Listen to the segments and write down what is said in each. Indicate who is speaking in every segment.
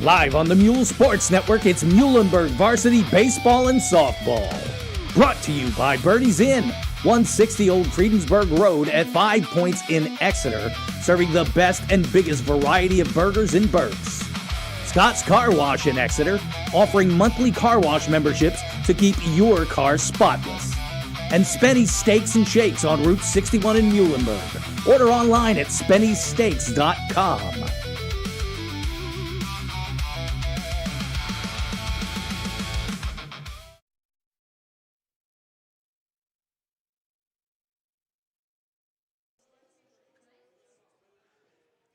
Speaker 1: Live on the Muhls Sports Network, it's Muhlenberg Varsity Baseball and Softball. Brought to you by Birdie's Inn, 160 Old Friedensburg Road at 5 Points in Exeter, serving the best and biggest variety of burgers in Berks. Scott's Car Wash in Exeter, offering monthly car wash memberships to keep your car spotless. And Spenny's Steaks and Shakes on Route 61 in Muhlenberg. Order online at SpennySteaks.com.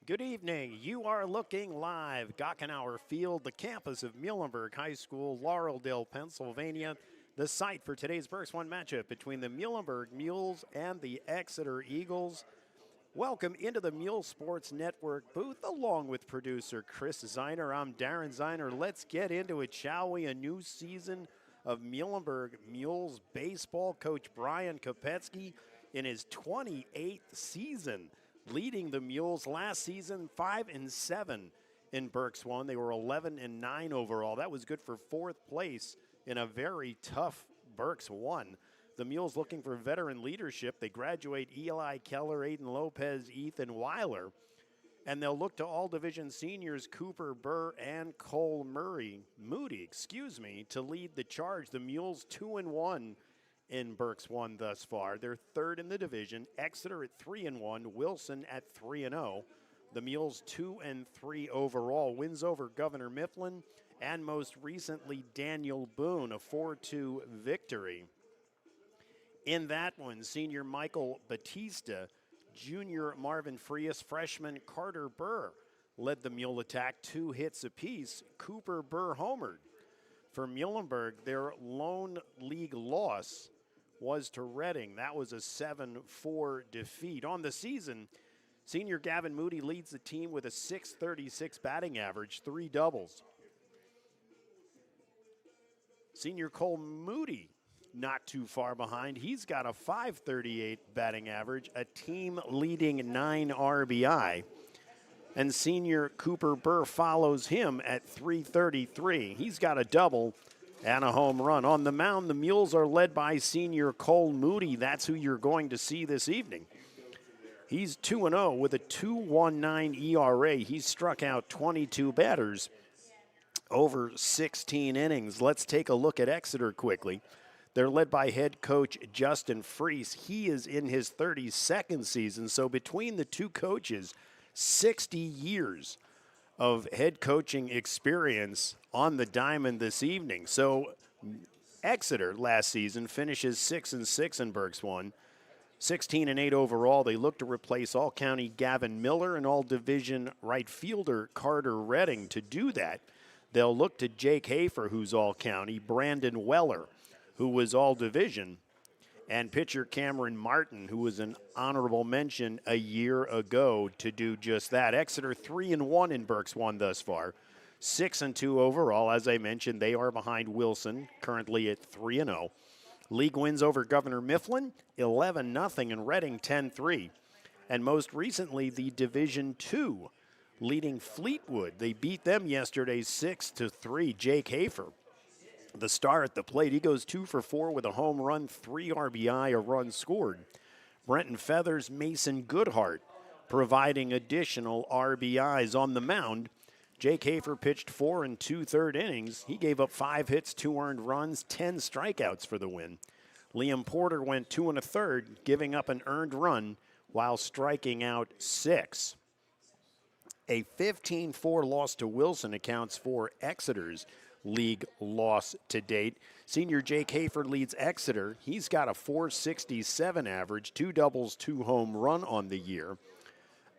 Speaker 2: Good evening. You are looking live. Gockenauer Field, the campus of Muhlenberg High School, Laureldale, Pennsylvania. The site for today's Berks 1 matchup between the Muhlenberg Mules and the Exeter Eagles. Welcome into the Muhls Sports Network booth along with producer Chris Ziner. I'm Darren Ziner. Let's get into it, shall we? A new season of Muhlenberg Mules baseball. Coach Brian Kopetsky in his 28th season, leading the Mules last season 5-7 in Berks 1. They were 11-9 overall. That was good for fourth place in a very tough Berks 1. The Mules looking for veteran leadership. They graduate Eli Keller, Aiden Lopez, Ethan Weiler, and they'll look to all division seniors Cooper Burr and Cole Moody, to lead the charge. The Mules 2-1 in Berks 1 thus far. They're third in the division. Exeter at 3-1, Wilson at 3-0. The Mules 2-3 overall. Wins over Governor Mifflin and most recently Daniel Boone, a 4-2 victory. In that one, senior Michael Batista, junior Marvin Frias, freshman Carter Burr led the Mule attack, 2 hits apiece. Cooper Burr homered. For Muhlenberg, their lone league loss was to Reading. That was a 7-4 defeat. On the season, senior Gavin Moody leads the team with a .636 batting average, 3 doubles. Senior Cole Moody not too far behind. He's got a .538 batting average, a team-leading 9 RBI. And senior Cooper Burr follows him at .333. He's got a double and a home run. On the mound, the Mules are led by senior Cole Moody. That's who you're going to see this evening. He's 2-0 with a 2.19 ERA. He's struck out 22 batters over 16 innings. Let's take a look at Exeter quickly. They're led by head coach Justin Freese. He is in his 32nd season, so between the two coaches, 60 years of head coaching experience on the diamond this evening. So Exeter last season finishes 6-6 in Berks 1, 16-8 overall. They look to replace All-County Gavin Miller and All-Division right fielder Carter Redding. To do that, they'll look to Jake Hafer, who's All-County, Brandon Weller, who was All-Division, and pitcher Cameron Martin, who was an honorable mention a year ago, to do just that. Exeter 3-1 in Berks 1 thus far, 6-2 overall. As I mentioned, they are behind Wilson, currently at 3-0. League wins over Governor Mifflin, 11-0, and Reading 10-3. And most recently, the Division 2 leading Fleetwood. They beat them yesterday 6-3. Jake Hafer, the star at the plate, he goes 2 for 4 with a home run, 3 RBI, a run scored. Brenton Feathers, Mason Goodhart providing additional RBIs. On the mound, Jake Hafer pitched 4 2/3 innings. He gave up 5 hits, 2 earned runs, 10 strikeouts for the win. Liam Porter went 2 1/3, giving up an earned run while striking out 6. A 15-4 loss to Wilson accounts for Exeter's league loss to date. Senior Jake Hafer leads Exeter. He's got a .467 average, 2 doubles, 2 home run on the year.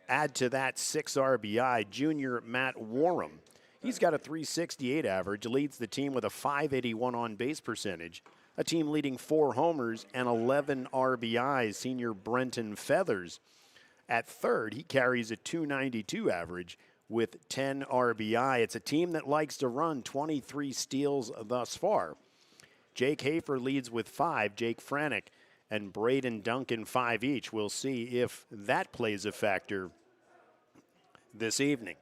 Speaker 2: Add to that 6 RBI. Junior Matt Warham, he's got a .368 average, leads the team with a .581 on-base percentage, a team leading 4 homers and 11 RBIs. Senior Brenton Feathers at third, he carries a .292 average with 10 RBI. It's a team that likes to run, 23 steals thus far. Jake Hafer leads with 5. Jake Franick and Braden Duncan 5 each. We'll see if that plays a factor this evening.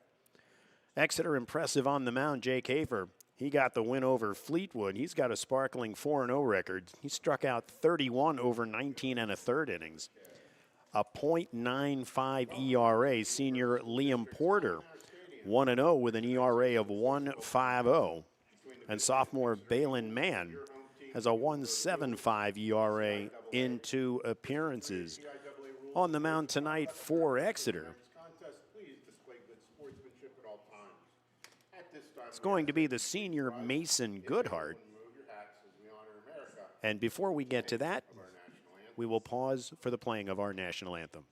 Speaker 2: Exeter impressive on the mound, Jake Hafer. He got the win over Fleetwood. He's got a sparkling 4-0 record. He struck out 31 over 19 and a third innings. A .95 ERA. Senior Liam Porter, 1-0 with an ERA of 1.50. And sophomore Balin Mann has a 1.75 ERA in 2 appearances. On the mound tonight for Exeter, it's going to be the senior Mason Goodhart. And before we get to that, we will pause for the playing of our national anthem.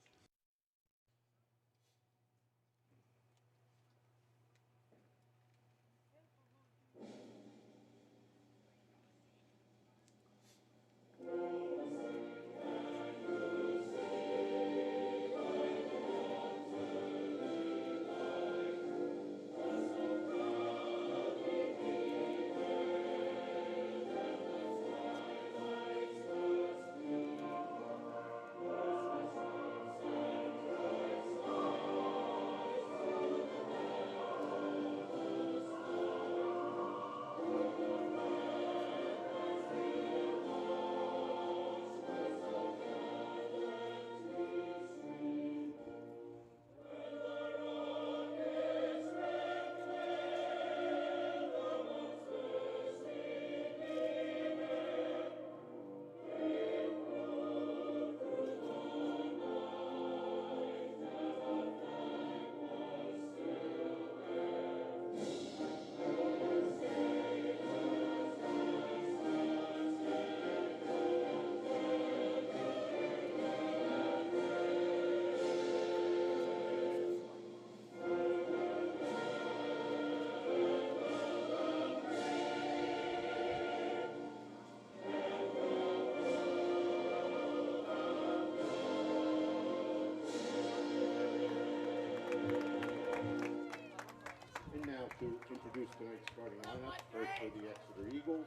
Speaker 3: To introduce tonight's starting lineup, first for the Exeter Eagles.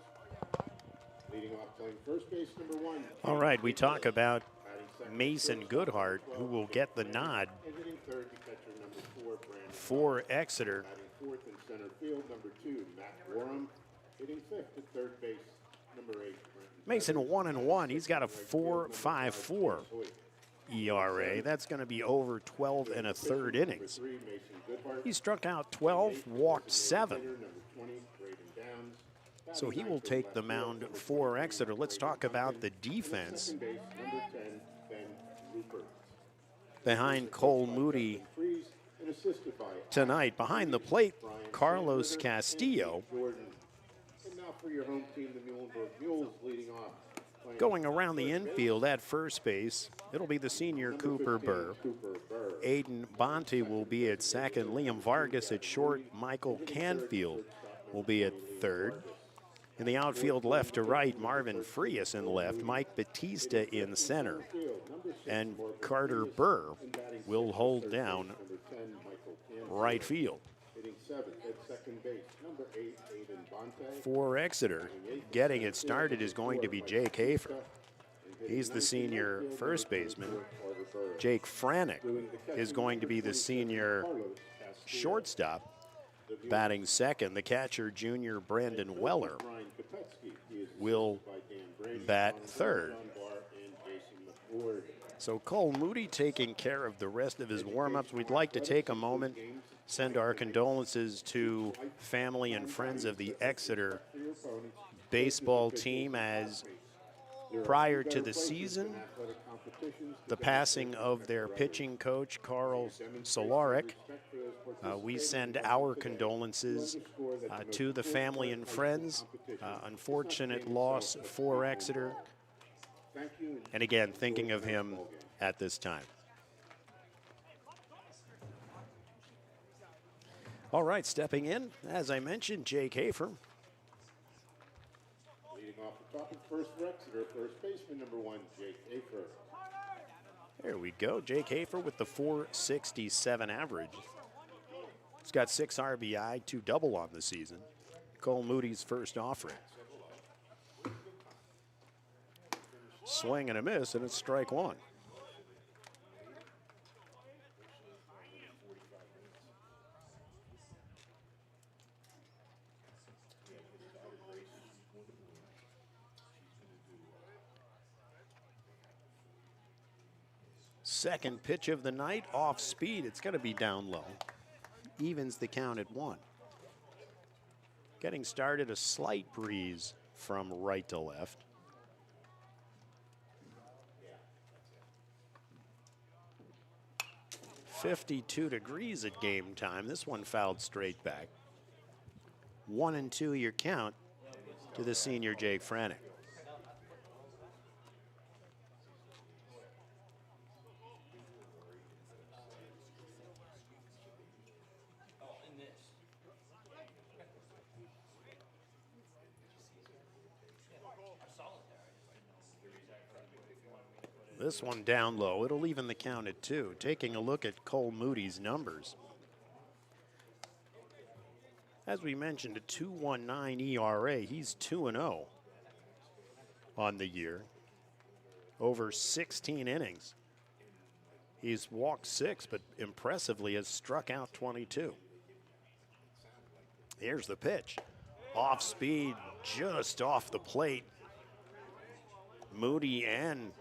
Speaker 3: Leading off playing first base, number 1.
Speaker 2: All right, we talk about Mason Goodhart, who will get the nod
Speaker 3: And hitting third, the catcher, number 4, Brandon.
Speaker 2: for Exeter.
Speaker 3: Batting fourth in center field, number 2, Matt Warham. Hitting fifth at third base, number 8, Brenton.
Speaker 2: Mason 1-1. He's got a 4.54 ERA. That's going to be over 12 and a third innings. He struck out 12, walked 7. So he will take the mound for Exeter. Let's talk about the defense. Behind Cole Moody tonight, behind the plate, Carlos Castillo.
Speaker 3: And now for your home team, the Muhlenberg Muhls, leading off.
Speaker 2: Going around the infield at first base, it'll be the senior Cooper Burr. Aiden Bonte will be at second. Liam Vargas at short. Michael Canfield will be at third. In the outfield, left to right, Marvin Frias in left, Mike Batista in center. And Carter Burr will hold down right field. For Exeter, getting it started is going to be Jake Hafer. He's the senior first baseman. Jake Franick is going to be the senior shortstop. Batting second, the catcher, junior Brandon Weller, will bat third. So Cole Moody taking care of the rest of his warm-ups. We'd like to take a moment, send our condolences to family and friends of the Exeter baseball team, as prior to the season, the passing of their pitching coach, Carl Solaric. We send our condolences to the family and friends. Unfortunate loss for Exeter. And again, thinking of him at this time. All right, stepping in, as I mentioned, Jake Hafer.
Speaker 3: Leading off the top of first for Exeter, first baseman, number 1, Jake Hafer.
Speaker 2: There we go. Jake Hafer with the .467 average. He's got 6 RBI, 2 double on the season. Cole Moody's first offering. Swing and a miss, and it's strike 1. second pitch of the night, off speed. It's going to be down low. Evens the count at 1. Getting started, a slight breeze from right to left. .52 degrees at game time. This one fouled straight back. 1-2 your count to the senior Jake Franick. This one down low. It'll even the count at 2. Taking a look at Cole Moody's numbers. As we mentioned, a 2.19 ERA. He's 2-0 on the year. Over 16 innings. He's walked 6, but impressively has struck out 22. Here's the pitch. Off speed, just off the plate. Moody and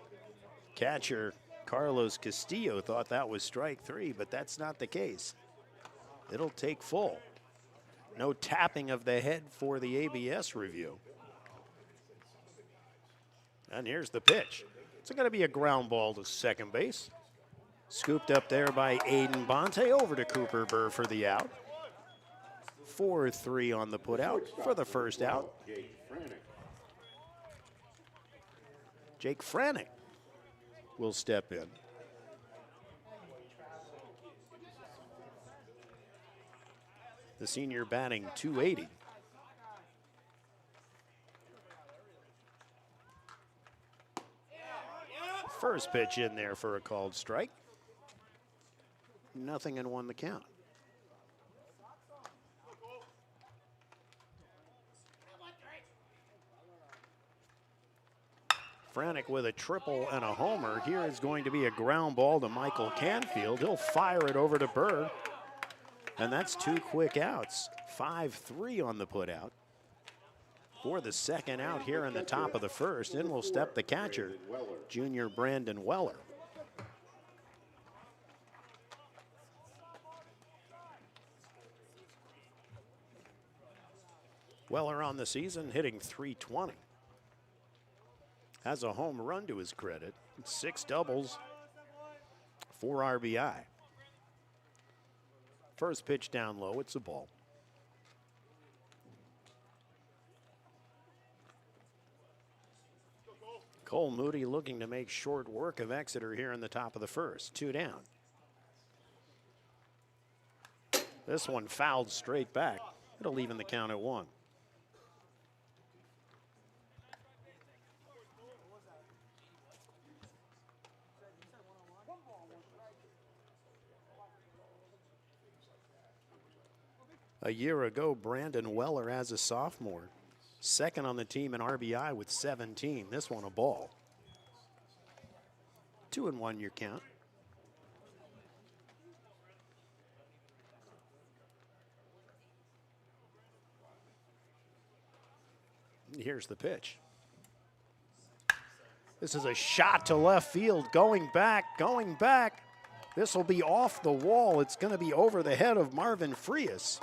Speaker 2: catcher Carlos Castillo thought that was strike 3, but that's not the case. It'll take full. No tapping of the head for the ABS review. And here's the pitch. It's going to be a ground ball to second base. Scooped up there by Aiden Bonte, over to Cooper Burr for the out. 4-3 on the putout for the first out. Jake Franick will step in. The senior batting .280. First pitch in there for a called strike. 0-1 the count. Franick with a triple and a homer. Here is going to be a ground ball to Michael Canfield. He'll fire it over to Burr. And that's 2 quick outs. 5-3 on the putout. For the second out here in the top of the first, in will step the catcher, junior Brandon Weller. Weller on the season hitting .320. Has a home run to his credit. 6 doubles, 4 RBI. First pitch down low, it's a ball. Cole Moody looking to make short work of Exeter here in the top of the first. 2 down. This one fouled straight back. It'll even the count at 1. A year ago, Brandon Weller as a sophomore. Second on the team in RBI with 17. This one a ball. 2-1 your count. Here's the pitch. This is a shot to left field. Going back. This will be off the wall. It's going to be over the head of Marvin Frias.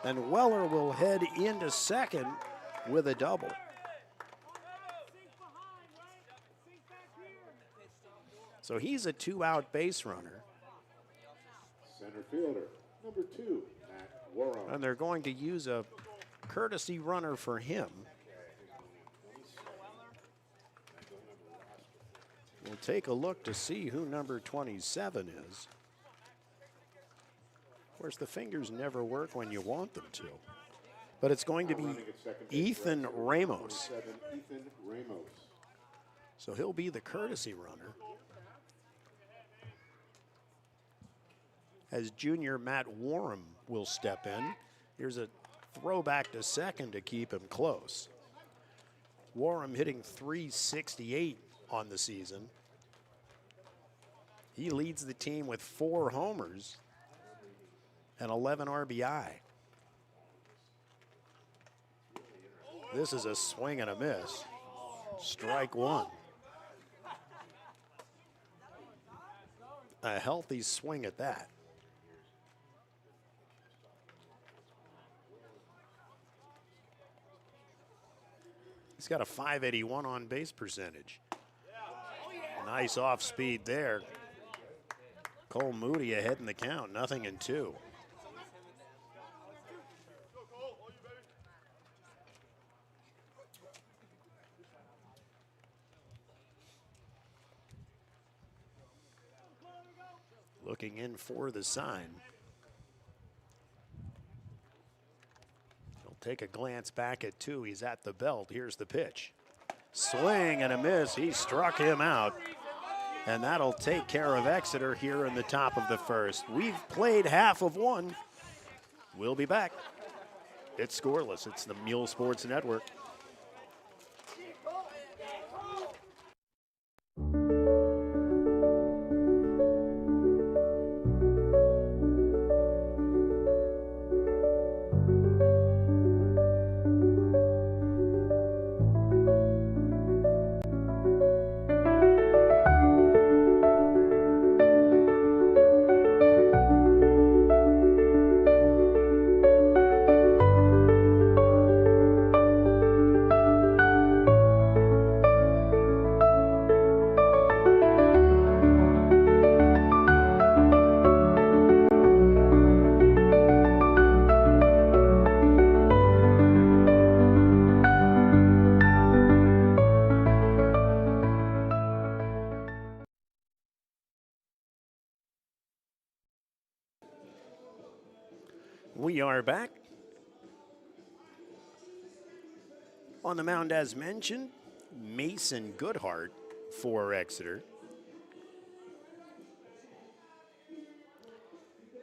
Speaker 2: And Weller will head into second with a double. So he's a 2-out base runner.
Speaker 3: Center fielder, number 2, Matt Warren.
Speaker 2: And they're going to use a courtesy runner for him. We'll take a look to see who number 27 is. Of course, the fingers never work when you want them to. But it's going to be Ethan Ramos. So he'll be the courtesy runner. As junior Matt Warren will step in. Here's a throwback to second to keep him close. Warren hitting .368 on the season. He leads the team with 4 homers and 11 RBI. This is a swing and a miss. Strike 1. A healthy swing at that. He's got a .581 on base percentage. Nice off speed there. Cole Moody ahead in the count, 0-2. Looking in for the sign. He'll take a glance back at 2. He's at the belt. Here's the pitch. Swing and a miss. He struck him out. And that'll take care of Exeter here in the top of the first. We've played half of one. We'll be back. It's scoreless. It's the Muhls Sports Network. We are back. On the mound, as mentioned, Mason Goodhart for Exeter.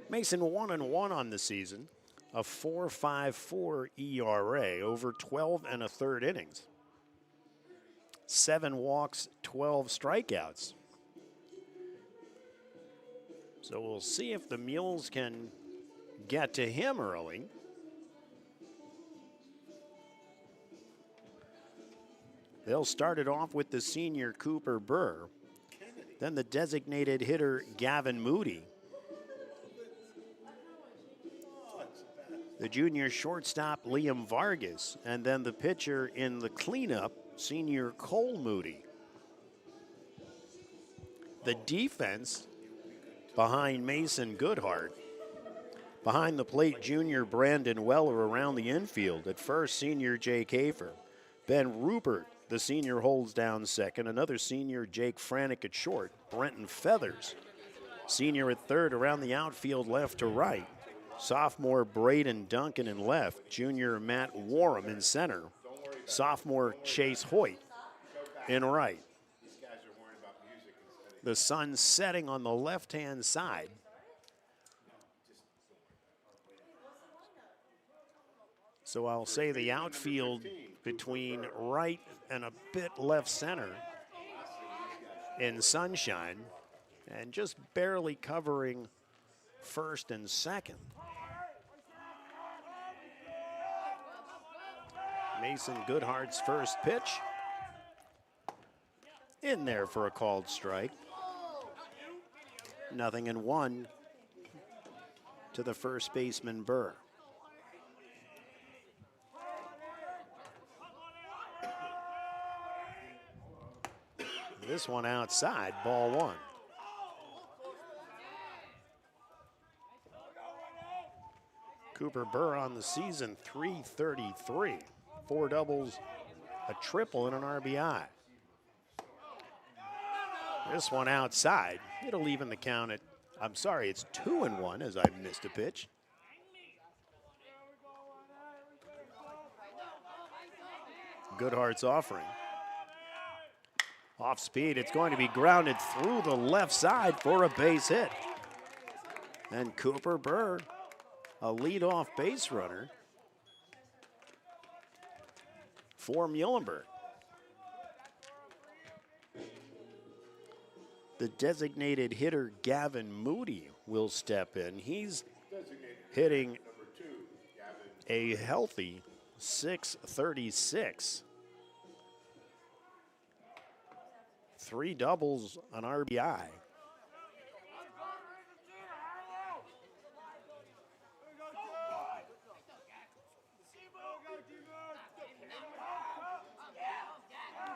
Speaker 2: Mason 1-1 on the season, a 4.54 ERA over 12 1/3 innings. 7 walks, 12 strikeouts. So we'll see if the Muhls can get to him early. They'll start it off with the senior Cooper Burr, then the designated hitter Gavin Moody, the junior shortstop Liam Vargas, and then the pitcher in the cleanup, senior Cole Moody. The defense behind Mason Goodhart. Behind the plate, junior Brandon Weller around the infield. At first, senior Jake Hafer. Ben Rupert, the senior, holds down second. Another senior, Jake Franick at short. Brenton Feathers, senior at third, around the outfield left to right. Sophomore Braden Duncan in left. Junior Matt Warham in center. Sophomore Chase Hoyt in right. The sun setting on the left-hand side. So I'll say the outfield between right and a bit left center in sunshine, and just barely covering first and second. Mason Goodhart's first pitch. In there for a called strike. 0-1 to the first baseman Burr. This one outside, ball 1. Cooper Burr on the season, .333. 4 doubles, a triple, and an RBI. This one outside. It'll even the count at, I'm sorry, it's 2-1 as I missed a pitch. Goodhart's offering. Off speed, it's going to be grounded through the left side for a base hit. And Cooper Burr, a leadoff base runner for Muhlenberg. The designated hitter Gavin Moody will step in. He's hitting a healthy .636. 3 doubles, an RBI.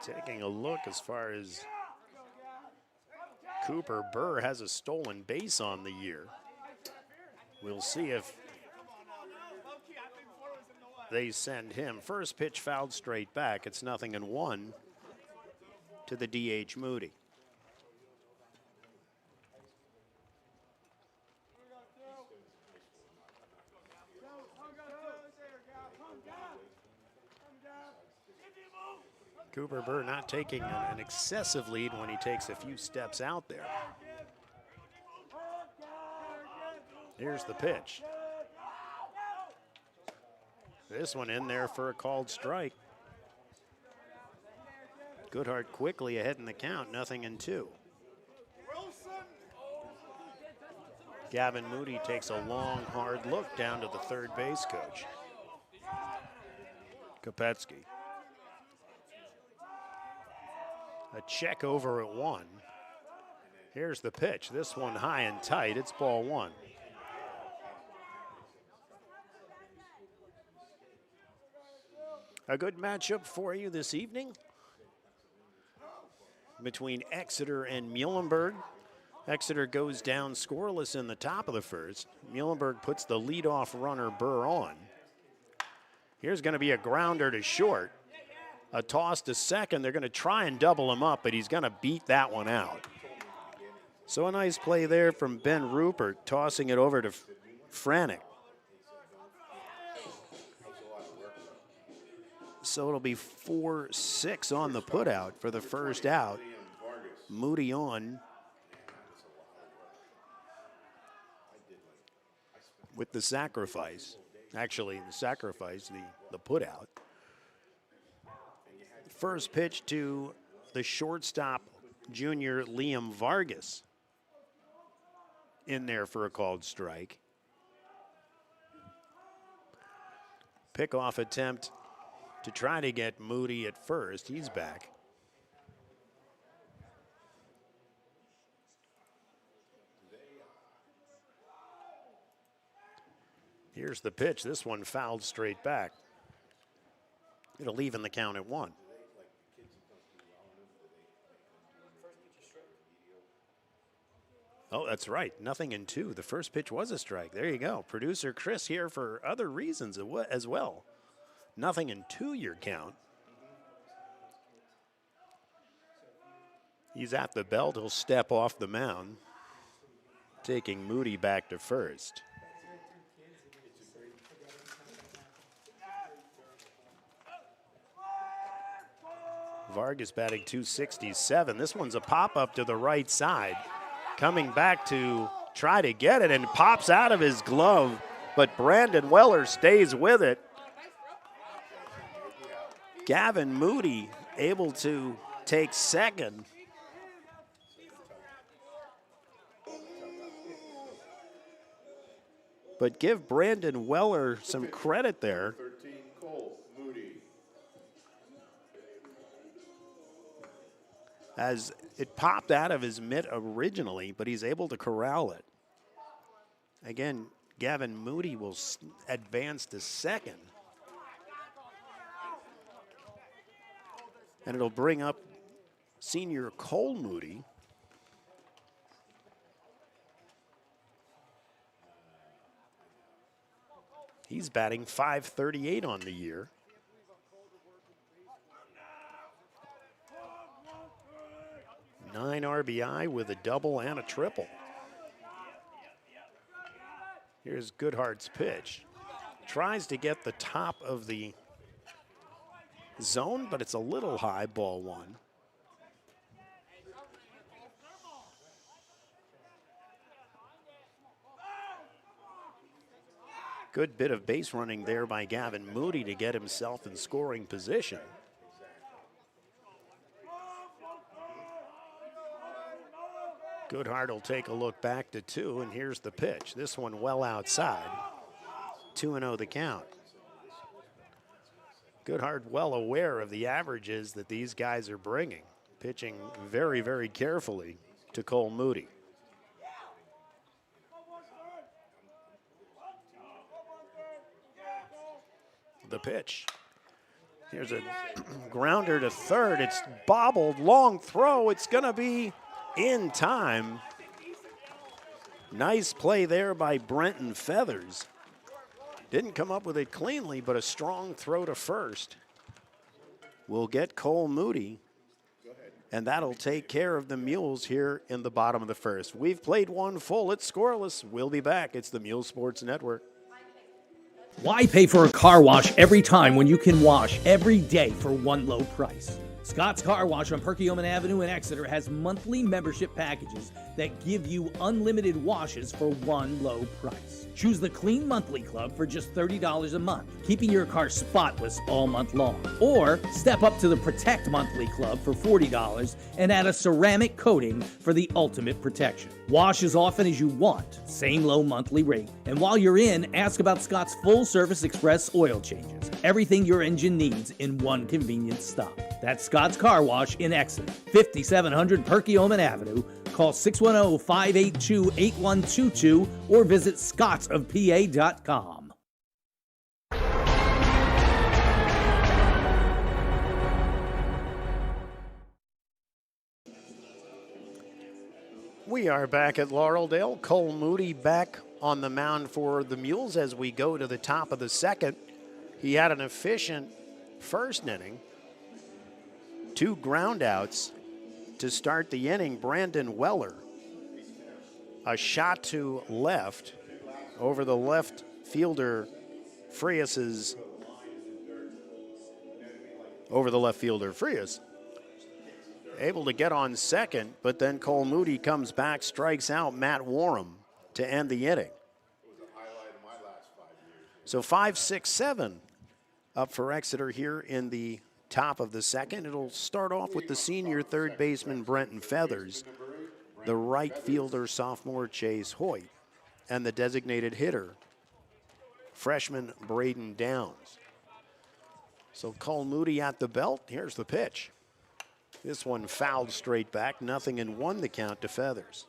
Speaker 2: Taking a look as far as Cooper Burr has a stolen base on the year. We'll see if they send him. First pitch fouled straight back. It's 0-1 to the DH Moody. Cooper Burr not taking an excessive lead when he takes a few steps out there. Here's the pitch. This one in there for a called strike. Goodhart quickly ahead in the count, 0-2. Gavin Moody takes a long, hard look down to the third base coach. Kopetsky. A check over at 1. Here's the pitch. This one high and tight. It's ball 1. A good matchup for you this evening between Exeter and Muhlenberg. Exeter goes down scoreless in the top of the first. Muhlenberg puts the leadoff runner Burr on. Here's going to be a grounder to short. A toss to second. They're going to try and double him up, but he's going to beat that one out. So a nice play there from Ben Rupert, tossing it over to Franek. So it'll be 4-6 on the putout for the first out. Moody on with the sacrifice. Actually, the sacrifice, the putout. First pitch to the shortstop, junior Liam Vargas, in there for a called strike. Pickoff attempt to try to get Moody at first. He's back. Here's the pitch. This one fouled straight back. It'll even the count at 1. Oh, that's right. 0-2. The first pitch was a strike. There you go. Producer Chris here for other reasons as well. 0-2 your count. He's at the belt. He'll step off the mound, taking Moody back to first. Vargas batting .267. This one's a pop-up to the right side. Coming back to try to get it, and pops out of his glove, but Brandon Weller stays with it. Gavin Moody able to take second. But give Brandon Weller some credit there. As it popped out of his mitt originally, but he's able to corral it. Again, Gavin Moody will advance to second. And it'll bring up senior Cole Moody. He's batting .538 on the year. Nine RBI with a double and a triple. Here's Goodhart's pitch. Tries to get the top of the zone, but it's a little high, ball 1. Good bit of base running there by Gavin Moody to get himself in scoring position. Goodhart will take a look back to 2, and here's the pitch. This one well outside. 2-0 the count. Goodhart well aware of the averages that these guys are bringing, pitching very, very carefully to Cole Moody. The pitch. Here's a grounder to third. It's bobbled, long throw. It's going to be in time. Nice play there by Brenton Feathers. Didn't come up with it cleanly, but a strong throw to first will get Cole Moody, and that'll take care of the Mules here in the bottom of the first. We've played one full. It's scoreless. We'll be back. It's the Mule Sports Network.
Speaker 1: Why pay for a car wash every time when you can wash every day for one low price? Scott's Car Wash on Perkiomen Avenue in Exeter has monthly membership packages that give you unlimited washes for one low price. Choose the Clean Monthly Club for just $30 a month, keeping your car spotless all month long. Or step up to the Protect Monthly Club for $40 and add a ceramic coating for the ultimate protection. Wash as often as you want, same low monthly rate. And while you're in, ask about Scott's full-service express oil changes. Everything your engine needs in one convenient stop. That's Scott's Car Wash in Exeter, 5700 Perkiomen Avenue. Call 610-582-8122 or visit scottsofpa.com.
Speaker 2: We are back at Laureldale. Cole Moody back on the mound for the Mules as we go to the top of the second. He had an efficient first inning. 2 groundouts to start the inning. Brandon Weller, a shot to left over the left fielder Frias's, Frias. Able to get on second, but then Cole Moody comes back, strikes out Matt Warham to end the inning. So 5, 6, 7 up for Exeter here in the top of the second. It'll start off with the senior third baseman Brenton Feathers, the right fielder sophomore Chase Hoyt, and the designated hitter freshman Braden Downs. So Cole Moody at the belt. Here's the pitch. This one fouled straight back. 0-1 the count to Feathers.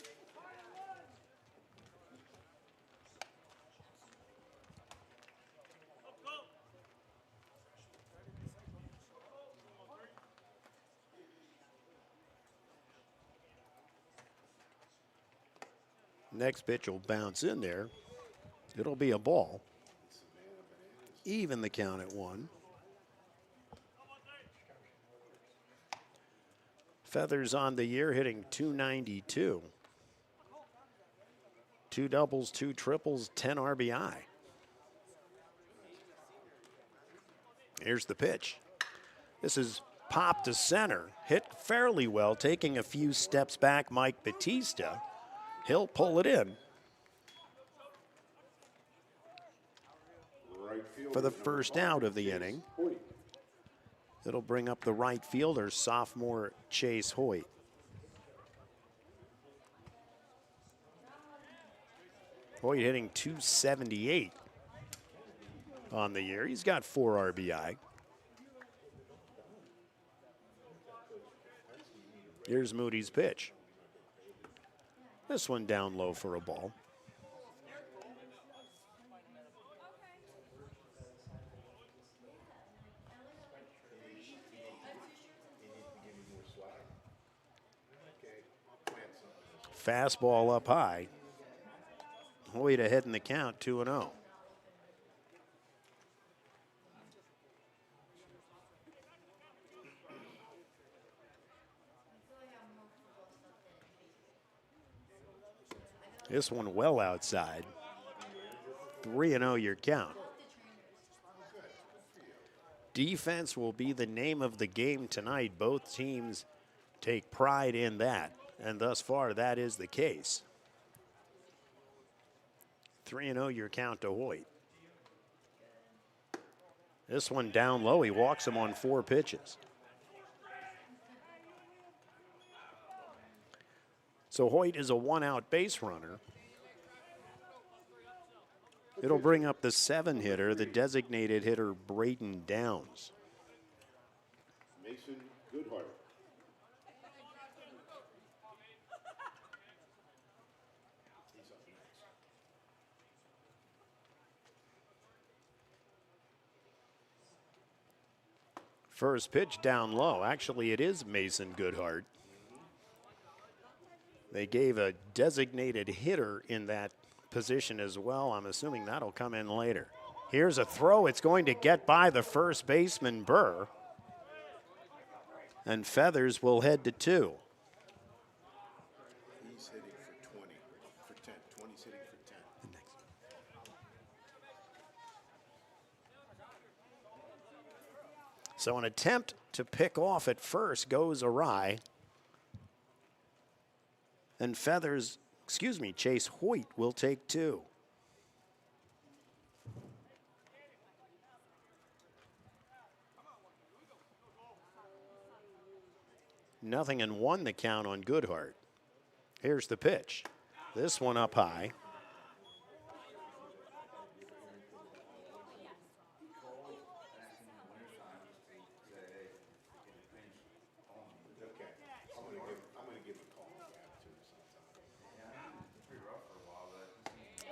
Speaker 2: Next pitch will bounce in there. It'll be a ball. Even the count at 1. Feathers on the year hitting .292. 2 doubles, 2 triples, 10 RBI. Here's the pitch. This is popped to center. Hit fairly well, taking a few steps back, Mike Batista. He'll pull it in for the first out of the inning. It'll bring up the right fielder, sophomore Chase Hoyt. Hoyt hitting .278 on the year. He's got 4 RBI. Here's Moody's pitch. This one down low for a ball. Fastball up high. Hoyt ahead in the count, 2-0. This one well outside. 3-0 your count. Defense will be the name of the game tonight. Both teams take pride in that, and thus far that is the case. 3-0 your count to Hoyt. This one down low. He walks him on 4 pitches. So Hoyt is a 1-out base runner. It'll bring up the 7 hitter, the designated hitter Braden Downs.
Speaker 3: Mason Goodhart.
Speaker 2: First pitch down low. Actually, it is Mason Goodhart. They gave a designated hitter in that position as well. I'm assuming that'll come in later. Here's a throw. It's going to get by the first baseman, Burr. And Feathers will head to 2.
Speaker 3: He's hitting for 20, for 10. 20's hitting for 10.
Speaker 2: So an attempt to pick off at first goes awry. And Chase Hoyt will take 2. Nothing and 1 the count on Goodhart. Here's the pitch. This one up high.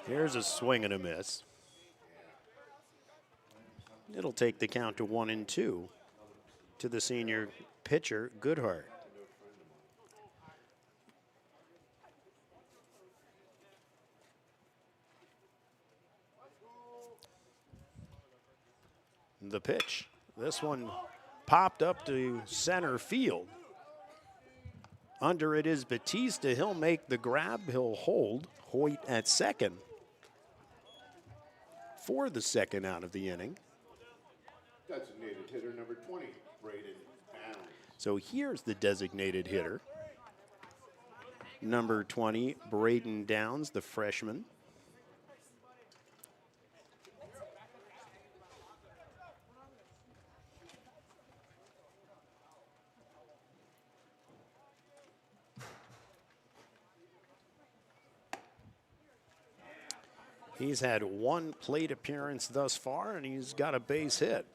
Speaker 2: Here's a swing and a miss. It'll take the count to 1-2 to the senior pitcher, Goodhart. The pitch. This one popped up to center field. Under it is Batista. He'll make the grab. He'll hold Hoyt at second for the second out of the inning.
Speaker 3: Designated hitter number 20, Braden Downs.
Speaker 2: So here's the designated hitter. Number 20, Braden Downs, the freshman. He's had 1 plate appearance thus far, and he's got a base hit.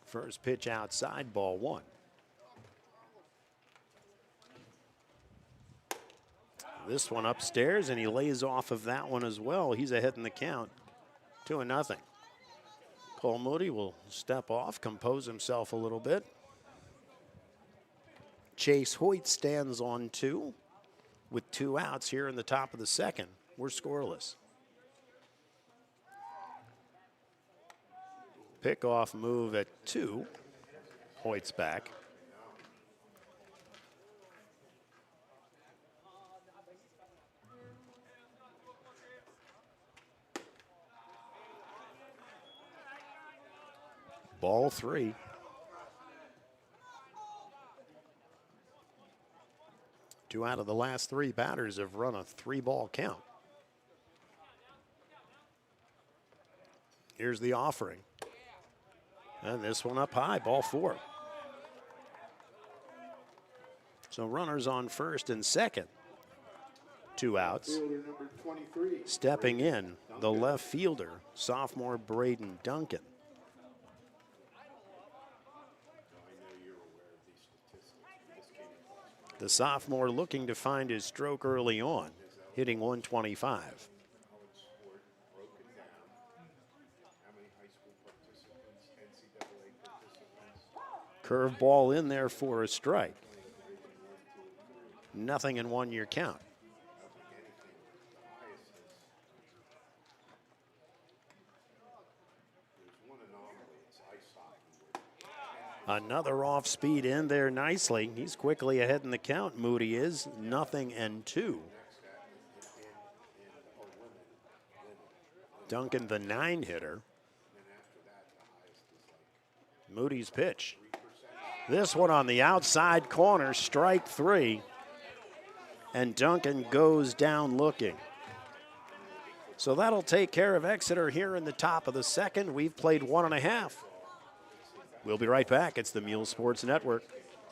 Speaker 2: First pitch outside, ball 1. This one upstairs, and he lays off of that one as well. He's ahead in the count, 2-0. Cole Moody will step off, compose himself a little bit. Chase Hoyt stands on 2 with 2 outs here in the top of the second. We're scoreless. Pickoff move at 2. Hoyt's back. Ball 3. 2 out of the last 3 batters have run a 3-ball count. Here's the offering. And this one up high, ball 4. So runners on first and second. 2 outs.
Speaker 3: Fielder number 23.
Speaker 2: Stepping in, the left fielder, sophomore Braden Duncan. The sophomore looking to find his stroke early on, hitting 125. Curve ball in there for a strike. 0-1 your count. Another off speed in there nicely. He's quickly ahead in the count. Moody is 0-2. Duncan, the 9 hitter. Moody's pitch. This one on the outside corner, strike 3. And Duncan goes down looking. So that'll take care of Exeter here in the top of the second. We've played 1.5. We'll be right back. It's the Muhls Sports Network.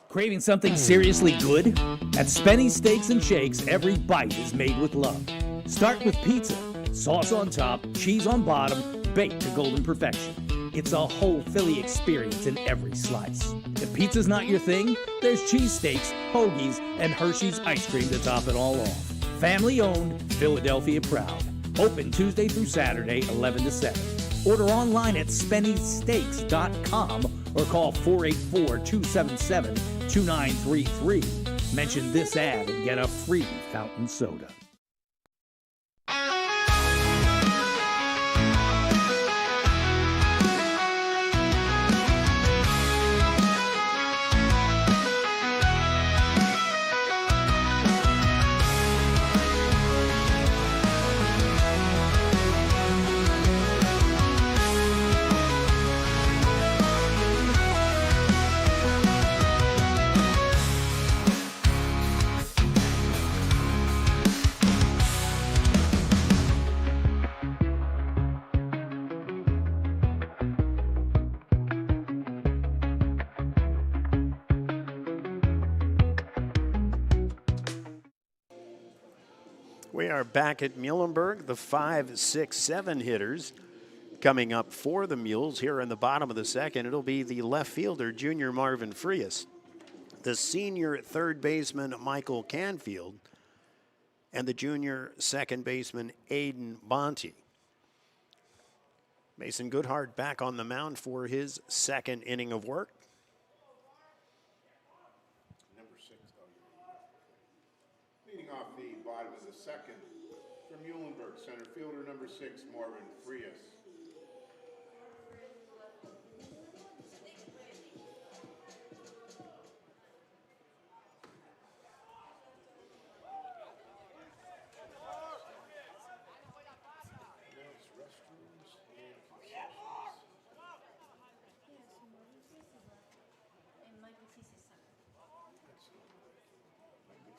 Speaker 1: Craving something seriously good? At Spenny's Steaks and Shakes, every bite is made with love. Start with pizza, sauce on top, cheese on bottom, baked to golden perfection. It's a whole Philly experience in every slice. If pizza's not your thing, there's cheesesteaks, hoagies, and Hershey's ice cream to top it all off. Family owned, Philadelphia proud. Open Tuesday through Saturday, 11 to 7. Order online at SpennySteaks.com or call 484-277-2933. Mention this ad and get a free fountain soda.
Speaker 2: We are back at Muhlenberg. The 5, 6, 7 hitters coming up for the Mules here in the bottom of the second. It'll be the left fielder, junior Marvin Frias, the senior third baseman, Michael Canfield, and the junior second baseman, Aiden Bonte. Mason Goodhart back on the mound for his second inning of work.
Speaker 3: Leading off the bottom of the second, from Muhlenberg, center fielder number 6, Marvin Frias.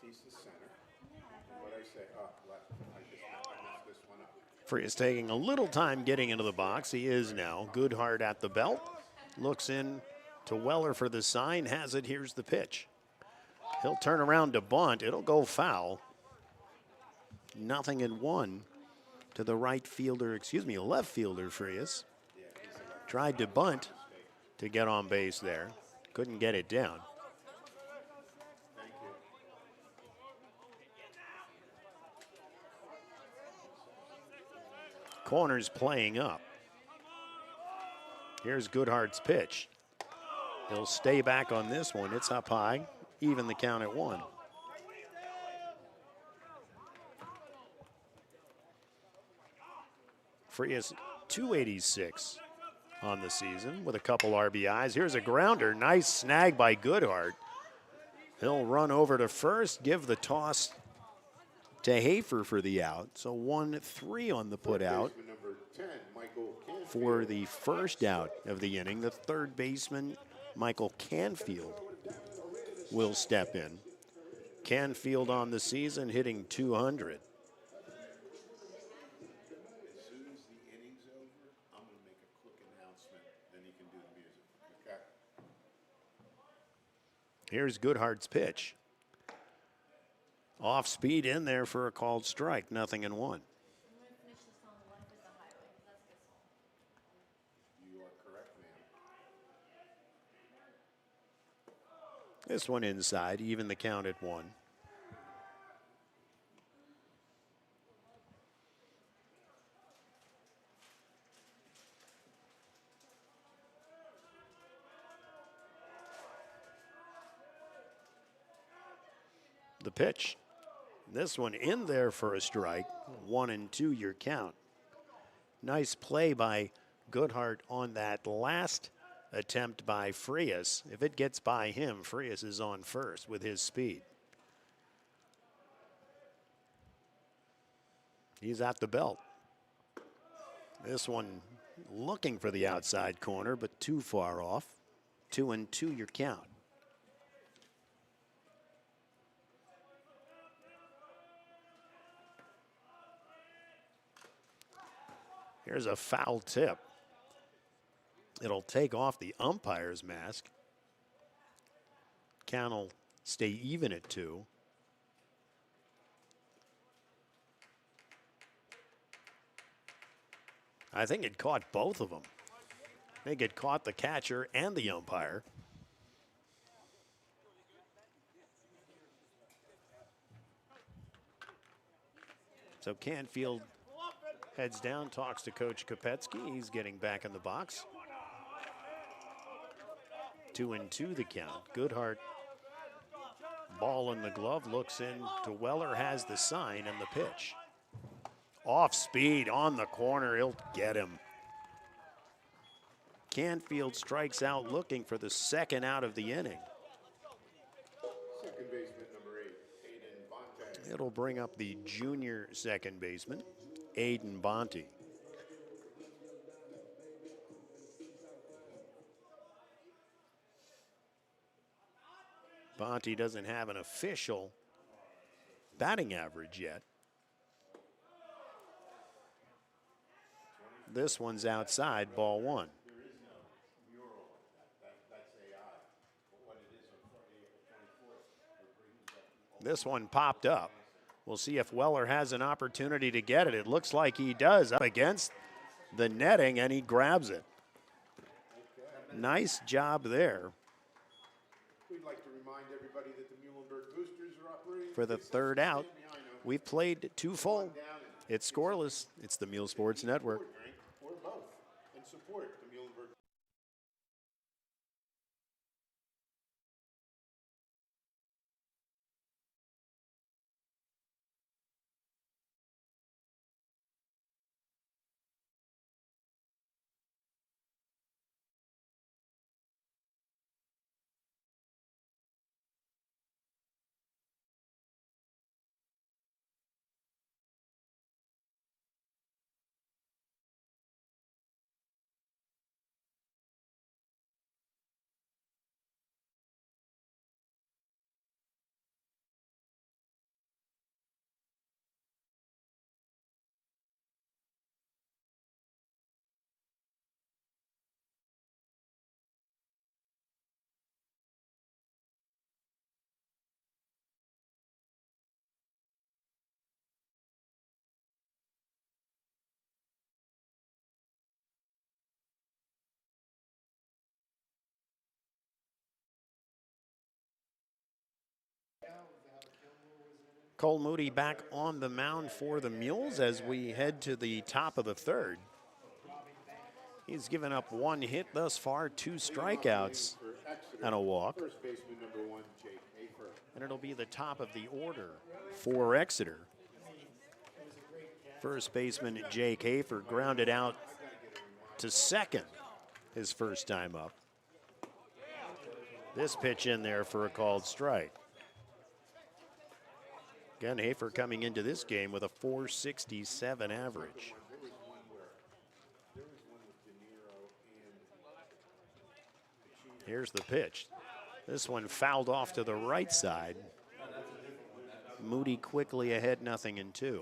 Speaker 3: Batista center. And what I say, left. I messed this one up.
Speaker 2: Frias taking a little time getting into the box. He is now. Goodhart at the belt. Looks in to Weller for the sign. Has it. Here's the pitch. He'll turn around to bunt. It'll go foul. 0-1 to the right fielder, left fielder Frias. Tried to bunt to get on base there. Couldn't get it down. Corners playing up. Here's Goodhart's pitch. He'll stay back on this one. It's up high. Even the count at 1. Frias 286 on the season with a couple RBIs. Here's a grounder. Nice snag by Goodhart. He'll run over to first, give the toss to Hafer for the out. So 1-3 on the put out for the first out of the inning. The third baseman, Michael Canfield, will step in. Canfield on the season hitting 200.
Speaker 3: As soon as the inning's over, I'm going to make a quick announcement. Then you can do the music. Okay?
Speaker 2: Here's Goodhart's pitch. Off speed in there for a called strike. 0-1.
Speaker 3: You are correct, ma'am.
Speaker 2: This one inside, even the count at 1. The pitch. This one in there for a strike. 1-2 your count. Nice play by Goodhart on that last attempt by Frias. If it gets by him, Frias is on first with his speed. He's at the belt. This one looking for the outside corner, but too far off. 2-2 your count. Here's a foul tip. It'll take off the umpire's mask. Count will stay even at 2. I think it caught both of them. I think it caught the catcher and the umpire. So Canfield Heads down, talks to Coach Kopetsky. He's getting back in the box. 2-2 the count. Goodhart, ball in the glove, looks in to Weller, has the sign and the pitch. Off speed on the corner, he'll get him. Canfield strikes out looking for the second out of the inning.
Speaker 3: Second baseman, number 8, Aiden Bonte.
Speaker 2: It'll bring up the junior second baseman, Aiden Bonte. Bonte doesn't have an official batting average yet. This one's outside, ball one. This one popped up. We'll see if Weller has an opportunity to get it. It looks like he does, up against the netting, and he grabs it. Nice job there.
Speaker 3: We'd like to remind everybody that the Muhlenberg boosters are operating
Speaker 2: For the third out, we've played two full. It's scoreless. It's the Muhls Sports Network.
Speaker 3: or both, and support the Muhlenberg.
Speaker 2: Cole Moody back on the mound for the Muhls as we head to the top of the third. He's given up one hit thus far, 2 strikeouts and a walk.
Speaker 3: First baseman, number 1, Jake Hafer.
Speaker 2: And it'll be the top of the order for Exeter. First baseman Jake Hafer grounded out to second his first time up. This pitch in there for a called strike. Again, Hafer coming into this game with a 467 average. Here's the pitch. This one fouled off to the right side. Moody quickly ahead, 0-2.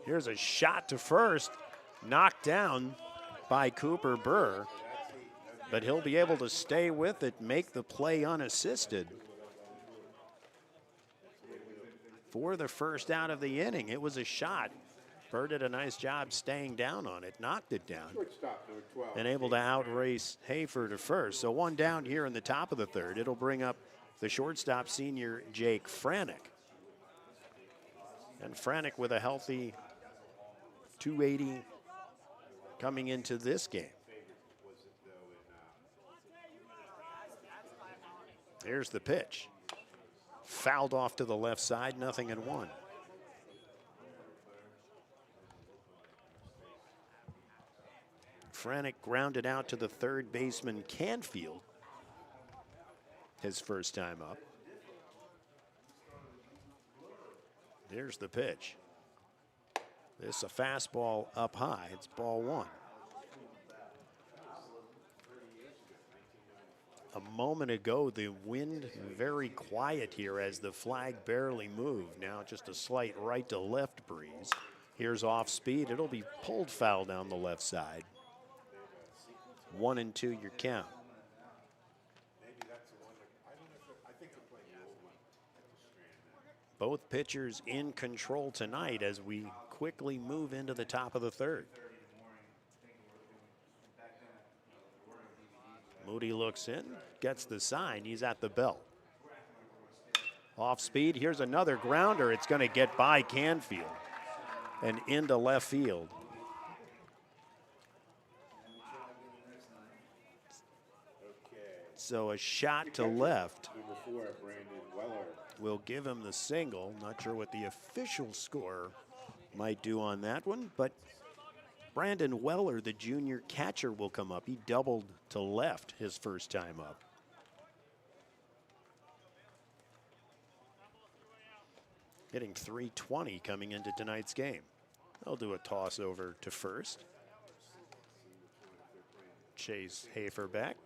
Speaker 2: Here's a shot to first, knocked down by Cooper Burr, but he'll be able to stay with it, make the play unassisted. For the first out of the inning, it was a shot. Burr did a nice job staying down on it, knocked it down,
Speaker 3: Shortstop, number 12.
Speaker 2: and able to outrace Hafer to first. So one down here in the top of the third. It'll bring up the shortstop, senior Jake Franick. And Franick with a healthy 280 coming into this game. Here's the pitch. Fouled off to the left side, 0-1. Franick grounded out to the third baseman Canfield, his first time up. There's the pitch. This is a fastball up high. It's ball one. A moment ago, the wind very quiet here as the flag barely moved. Now just a slight right to left breeze. Here's off speed. It'll be pulled foul down the left side. 1-2 your count. Both pitchers in control tonight as we quickly move into the top of the third. Moody looks in, gets the sign. He's at the belt. Off speed. Here's another grounder. It's going to get by Canfield and into left field. So a shot to left will give him the single. Not sure what the official score might do on that one, but Brandon Weller, the junior catcher, will come up. He doubled to left his first time up. Hitting .320 coming into tonight's game. They'll do a toss over to first. Chase Hafer back.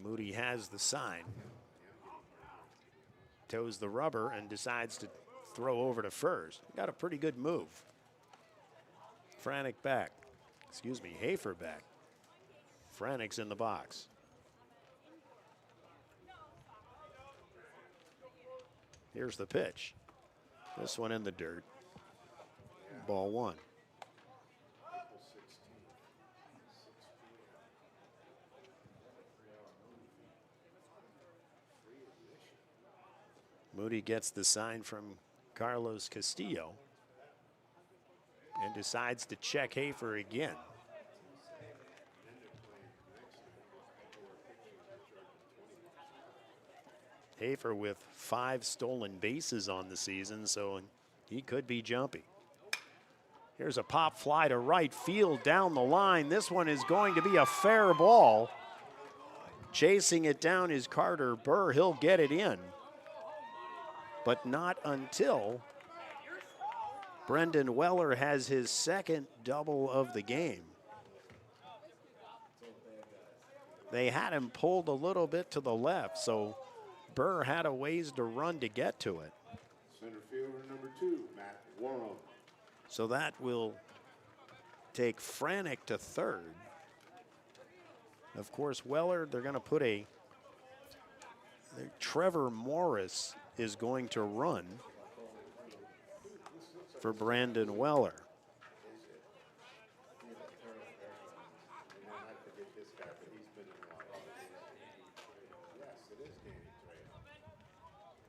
Speaker 2: Moody has the sign. Toes the rubber and decides to throw over to first. Got a pretty good move. Franek back. Excuse me, Hafer back. Franek's in the box. Here's the pitch. This one in the dirt. Ball one. Moody gets the sign from Carlos Castillo and decides to check Hafer again. Hafer with 5 stolen bases on the season, so he could be jumpy. Here's a pop fly to right field down the line. This one is going to be a fair ball. Chasing it down is Carter Burr. He'll get it in, but not until Brendan Weller has his second double of the game. They had him pulled a little bit to the left, so Burr had a ways to run to get to it.
Speaker 3: Center fielder number 2, Matt Warren.
Speaker 2: So that will take Franek to third. Of course, Weller, they're going to put Trevor Morris is going to run for Brandon Weller.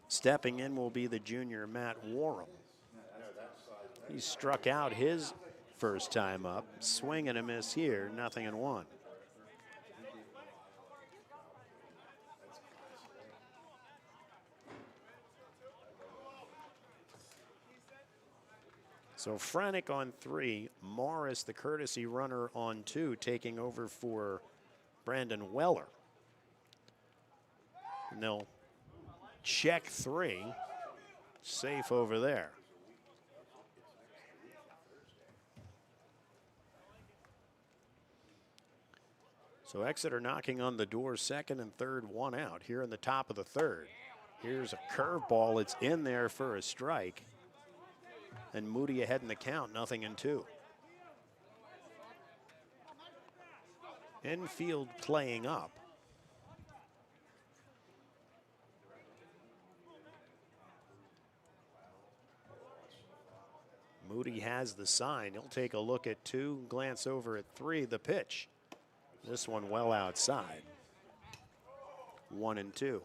Speaker 2: Stepping in will be the junior Matt Warren. He struck out his first time up. Swing and a miss here, 0-1. So Franek on 3, Morris, the courtesy runner, on 2, taking over for Brandon Weller. And they'll check 3, safe over there. So Exeter knocking on the door, second and third, 1 out here in the top of the third. Here's a curveball. It's in there for a strike. And Moody ahead in the count, 0-2. Infield playing up. Moody has the sign. He'll take a look at 2, glance over at 3, the pitch. This one well outside. 1-2.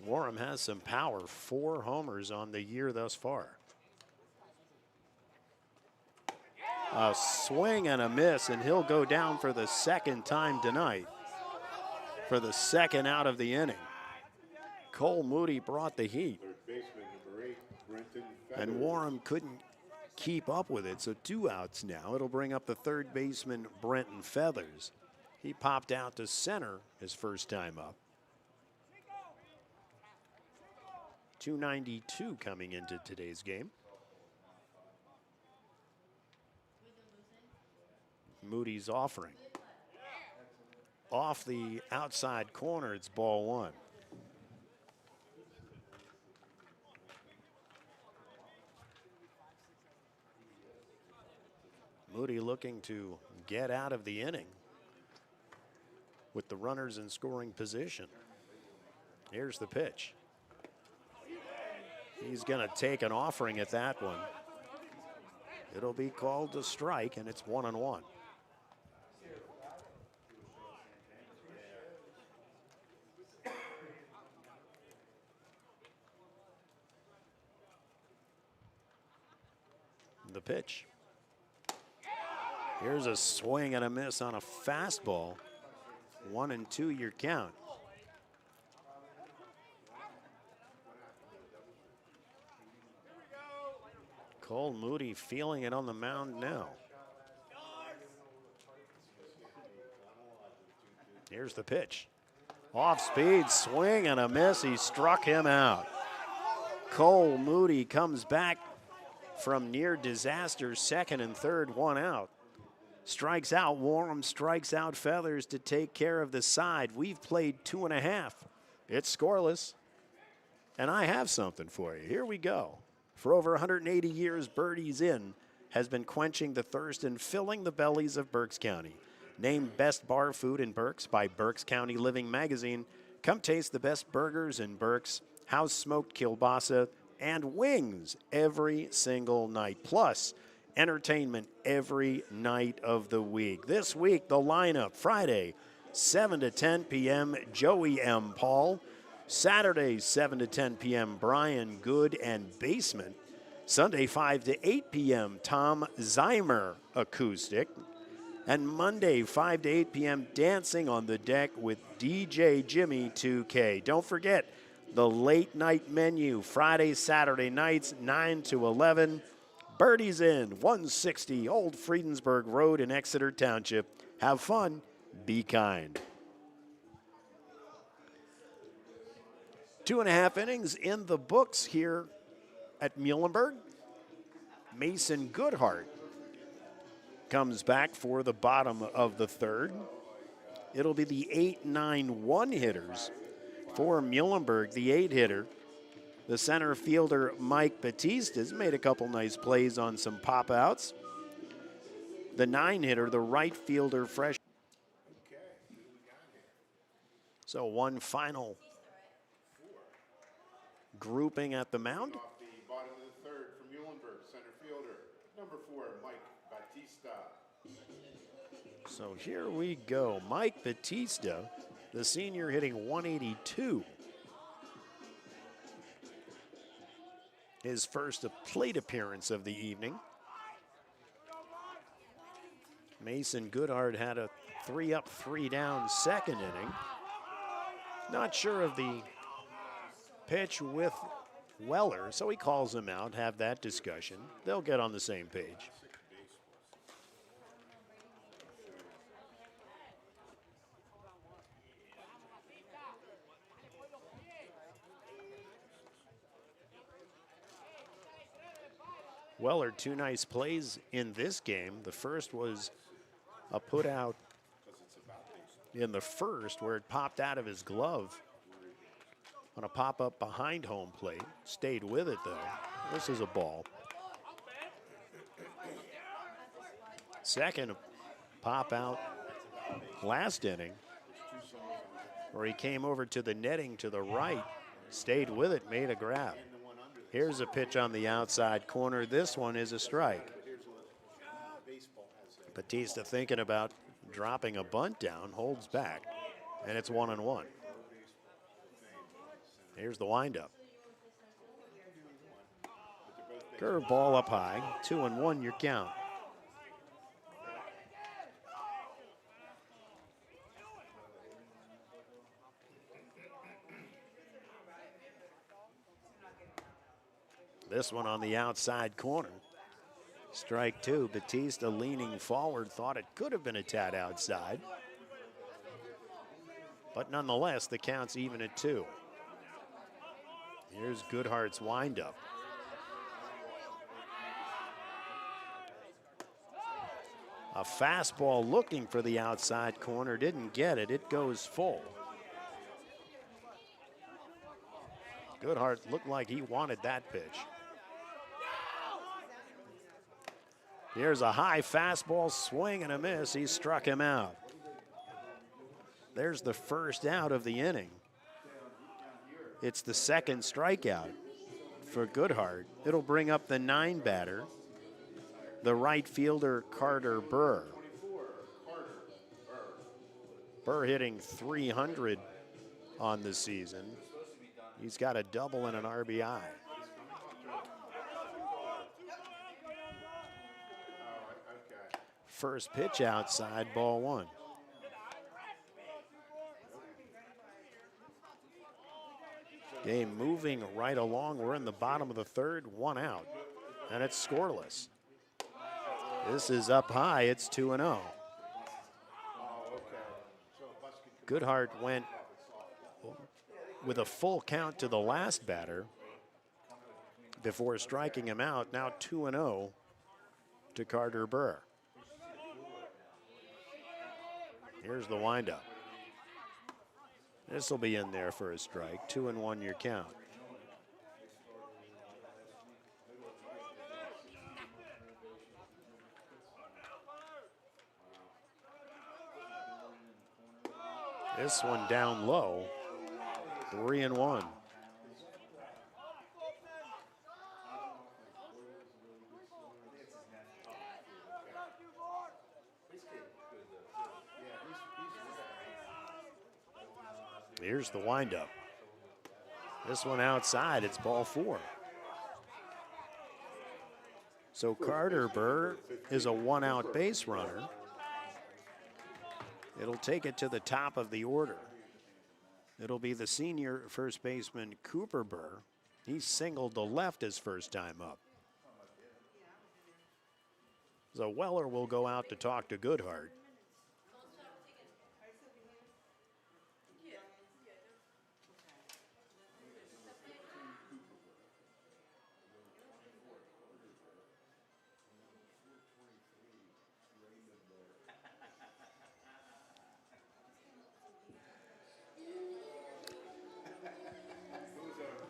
Speaker 2: Warren has some power, 4 homers on the year thus far. A swing and a miss, and he'll go down for the second time tonight for the second out of the inning. Cole Moody brought the heat.
Speaker 3: Third baseman number 8, Brenton
Speaker 2: And Warren couldn't keep up with it, so 2 outs now. It'll bring up the third baseman, Brenton Feathers. He popped out to center his first time up. 292 coming into today's game. Moody's offering. Off the outside corner, it's ball 1. Moody looking to get out of the inning with the runners in scoring position. Here's the pitch. He's going to take an offering at that one. It'll be called a strike, and it's 1-1. The pitch. Here's a swing and a miss on a fastball. 1-2 your count. Cole Moody feeling it on the mound now. Here's the pitch. Off speed, swing and a miss. He struck him out. Cole Moody comes back from near disaster, second and third, one out. Strikes out Warren, strikes out Feathers to take care of the side. We've played 2.5. It's scoreless. And I have something for you. Here we go. For over 180 years, Birdie's Inn has been quenching the thirst and filling the bellies of Berks County. Named Best Bar Food in Berks by Berks County Living Magazine. Come taste the best burgers in Berks, house-smoked kielbasa, and wings every single night. Plus, entertainment every night of the week. This week, the lineup, Friday, 7 to 10 p.m., Joey M. Paul. Saturday, 7 to 10 p.m., Brian Good and Basement. Sunday, 5 to 8 p.m., Tom Zeimer Acoustic. And Monday, 5 to 8 p.m., Dancing on the Deck with DJ Jimmy 2K. Don't forget the late night menu, Friday, Saturday nights, 9 to 11. Birdie's Inn, 160 Old Friedensburg Road in Exeter Township. Have fun, be kind. 2.5 innings in the books here at Muhlenberg. Mason Goodhart comes back for the bottom of the third. It'll be the 8-9-1 hitters for Muhlenberg, the 8-hitter. The center fielder, Mike Batista's made a couple nice plays on some pop-outs. The 9-hitter, the right fielder, fresh. So one final grouping at the mound.
Speaker 3: Off the bottom of the third from Muhlenberg, center fielder, number 4, Mike Batista.
Speaker 2: So here we go. Mike Batista, the senior, hitting 182. His first plate appearance of the evening. Mason Goodhart had a 3-up, 3-down second inning. Not sure of the pitch with Weller, so he calls him out, have that discussion. They'll get on the same page. Weller, 2 nice plays in this game. The first was a put out in the first where it popped out of his glove on a pop-up behind home plate. Stayed with it, though. This is a ball. Second pop out last inning where he came over to the netting to the right. Stayed with it, made a grab. Here's a pitch on the outside corner. This one is a strike. Batista thinking about dropping a bunt down, holds back, and it's 1-1. Here's the windup. Curveball up high, 2-1 your count. This one on the outside corner. Strike 2. Batista leaning forward, thought it could have been a tad outside. But nonetheless, the count's even at 2. Here's Goodhart's windup. A fastball looking for the outside corner, didn't get it. It goes full. Goodhart looked like he wanted that pitch. Here's a high fastball, swing and a miss. He struck him out. There's the first out of the inning. It's the second strikeout for Goodhart. It'll bring up the 9 batter, the right fielder Carter Burr. Burr hitting .300 on the season. He's got a double and an RBI. First pitch outside, ball 1. Game moving right along. We're in the bottom of the third, 1 out, and it's scoreless. This is up high. It's 2-0. Goodhart went with a full count to the last batter before striking him out. Now 2-0 to Carter Burr. Here's the windup. This will be in there for a strike. 2-1 your count. This one down low. 3-1. Here's the windup. This one outside, it's ball 4. So Carter Burr is a 1-out base runner. It'll take it to the top of the order. It'll be the senior first baseman Cooper Burr. He singled to left his first time up. So Weller will go out to talk to Goodhart.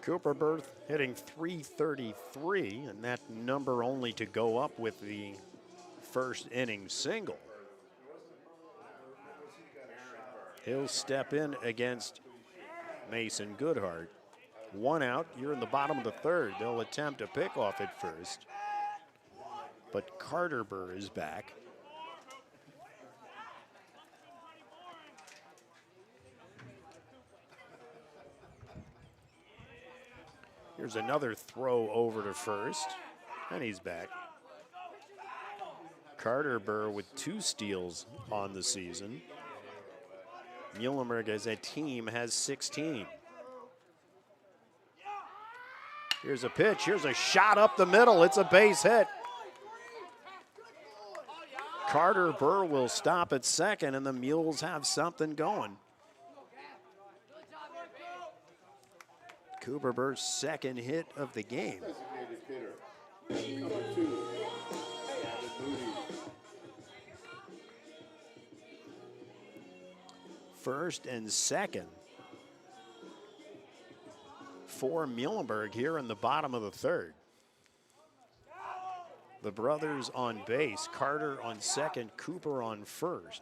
Speaker 2: Cooper Burr hitting .333, and that number only to go up with the first inning single. He'll step in against Mason Goodhart. 1 out, you're in the bottom of the third. They'll attempt a pickoff at first, but Carter Burr is back. Here's another throw over to first, and he's back. Carter Burr with 2 steals on the season. Muhlenberg as a team has 16. Here's a pitch, here's a shot up the middle, it's a base hit. Carter Burr will stop at second, and the Mules have something going. Cooper Burr's second hit of the game. First and second for Muhlenberg here in the bottom of the third. The brothers on base, Carter on second, Cooper on first.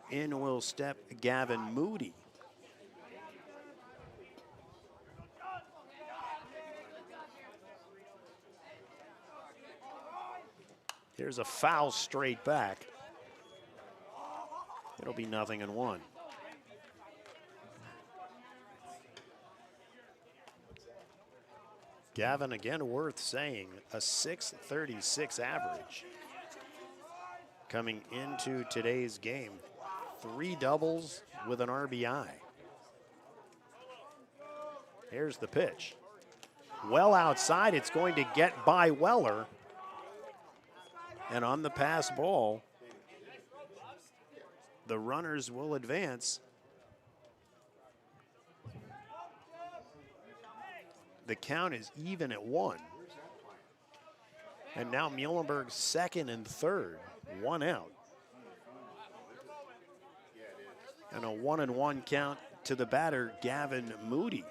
Speaker 2: In will step Gavin Moody. Here's a foul straight back. It'll be 0-1. Gavin, again, worth saying, a .636 average. Coming into today's game, 3 doubles with an RBI. Here's the pitch. Well outside, it's going to get by Weller. And on the pass ball, the runners will advance. The count is even at 1. And now Muhlenberg's second and third, 1 out. And a 1-1 count to the batter, Gavin Moody.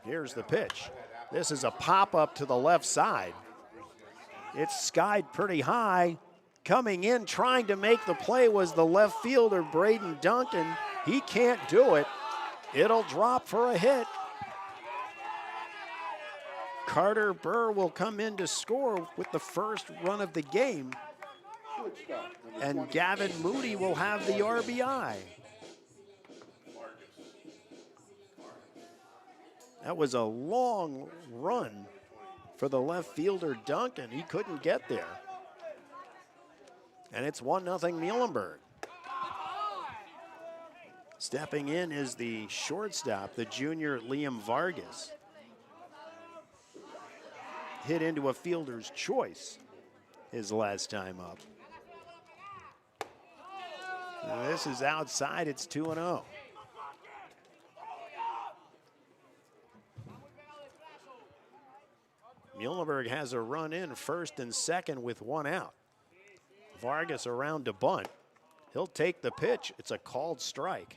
Speaker 2: Here's the pitch. This is a pop-up to the left side. It's skied pretty high. Coming in, trying to make the play was the left fielder, Braden Duncan. He can't do it. It'll drop for a hit. Carter Burr will come in to score with the first run of the game. And Gavin Moody will have the RBI. That was a long run for the left fielder, Duncan. He couldn't get there. And it's 1-0 Muhlenberg. Stepping in is the shortstop, the junior Liam Vargas. Hit into a fielder's choice his last time up. And this is outside, it's 2-0. Muhlenberg has a run in first and second with one out. Vargas around to bunt. He'll take the pitch. It's a called strike.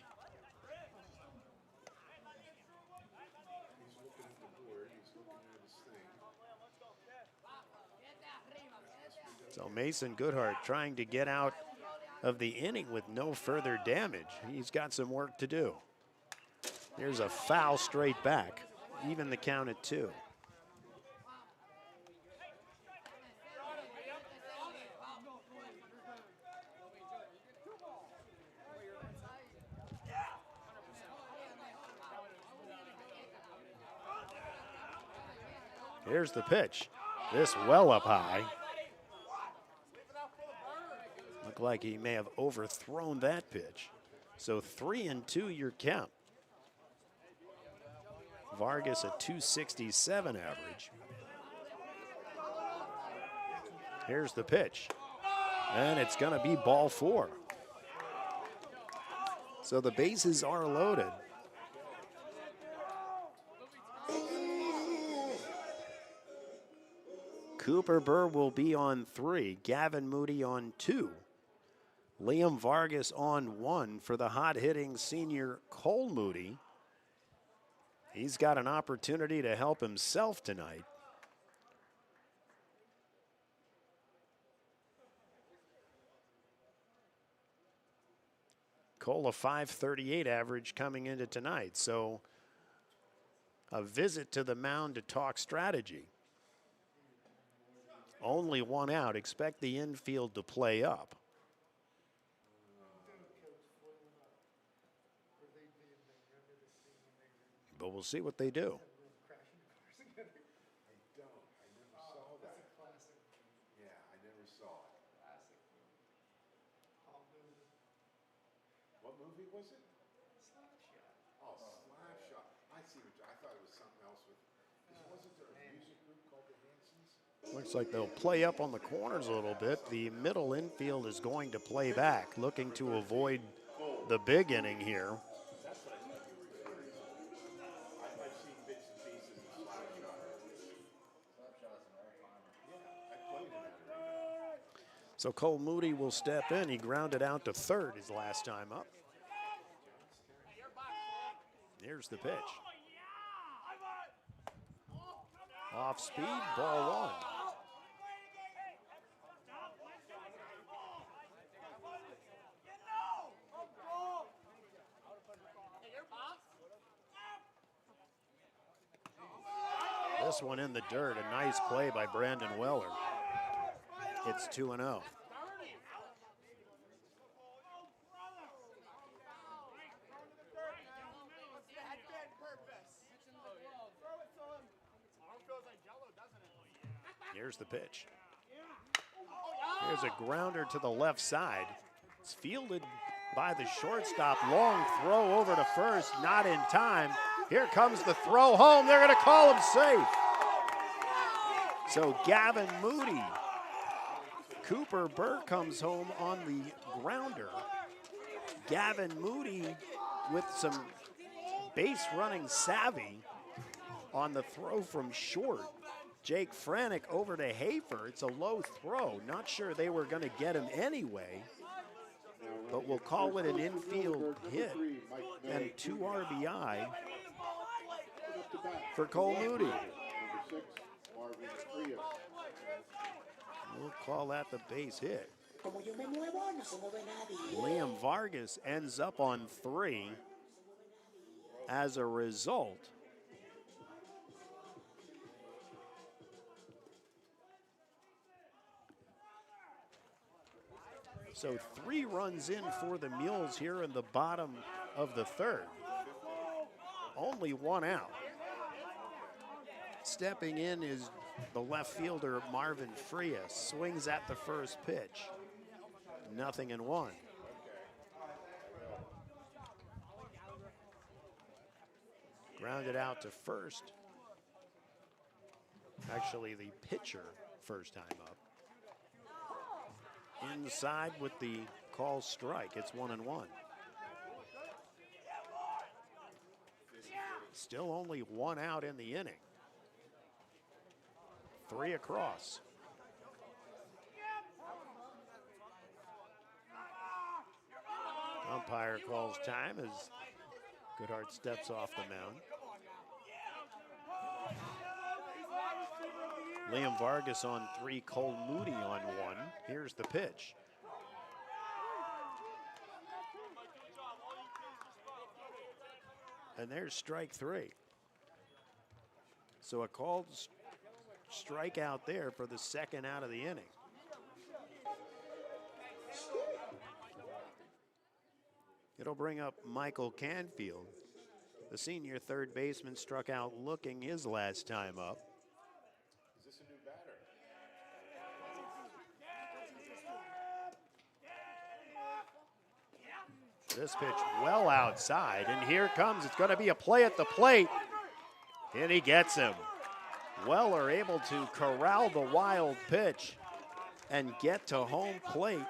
Speaker 2: So Mason Goodhart trying to get out of the inning with no further damage. He's got some work to do. There's a foul straight back. Even the count at 2. Here's the pitch. This well up high. Looked like he may have overthrown that pitch. So 3-2 your count. Vargas a 267 average. Here's the pitch. And it's going to be ball 4. So the bases are loaded. Cooper Burr will be on 3, Gavin Moody on 2, Liam Vargas on 1 for the hot-hitting senior Cole Moody. He's got an opportunity to help himself tonight. Cole a 538 average coming into tonight, so a visit to the mound to talk strategy. Only one out. Expect the infield to play up. But we'll see what they do.
Speaker 3: What movie was it? Oh, Slapshot. I see what I thought it was something else with. Wasn't there a music group called the Hansons?
Speaker 2: Looks like they'll play up on the corners a little bit. The middle infield is going to play back, looking to avoid the big inning here.
Speaker 3: I've seen bits and pieces of Slapshot. Slapshot's an all-timer. Yeah, I played in that arena.
Speaker 2: So Cole Moody will step in. He grounded out to third his last time up. Here's the pitch. Off speed, ball 1. This one in the dirt, a nice play by Brandon Weller. It's 2-0. Here's the pitch. Here's a grounder to the left side. It's fielded by the shortstop. Long throw over to first, not in time. Here comes the throw home. They're going to call him safe. So Gavin Moody. Cooper Burr comes home on the grounder. Gavin Moody with some base running savvy on the throw from short. Jake Franick over to Hafer. It's a low throw. Not sure they were going to get him anyway, but we'll call it an infield hit and 2 RBI for Cole Moody. We'll call that the base hit. Liam Vargas ends up on 3 as a result. So 3 runs in for the Mules here in the bottom of the 3rd. Only 1 out. Stepping in is the left fielder Marvin Frias. Swings at the first pitch. 0-1. Grounded out to first. Actually, the pitcher first time up. Inside with the call strike. It's 1-1. Still only 1 out in the inning. 3 across. Umpire calls time as Goodhart steps off the mound. Liam Vargas on 3, Cole Moody on 1. Here's the pitch. And there's strike 3. So a called strikeout there for the 2nd out of the inning. It'll bring up Michael Canfield. The senior third baseman struck out looking his last time up.
Speaker 3: Is this a new batter?
Speaker 2: This pitch well outside, and here it comes. It's going to be a play at the plate, and he gets him. Weller able to corral the wild pitch and get to home plate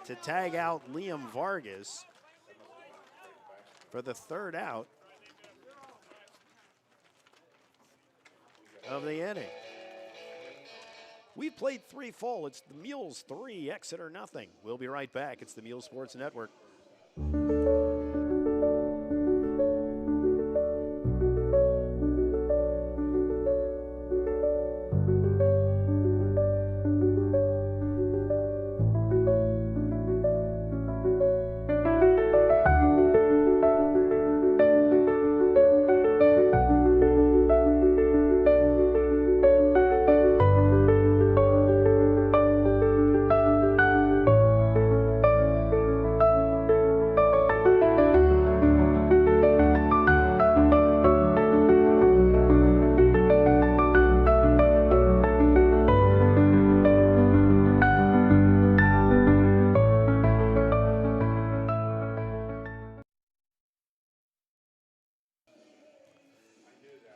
Speaker 2: to tag out Liam Vargas for the 3rd out of the inning. We've played 3 full. It's the Mules 3, Exeter 0. We'll be right back. It's the Mules Sports Network.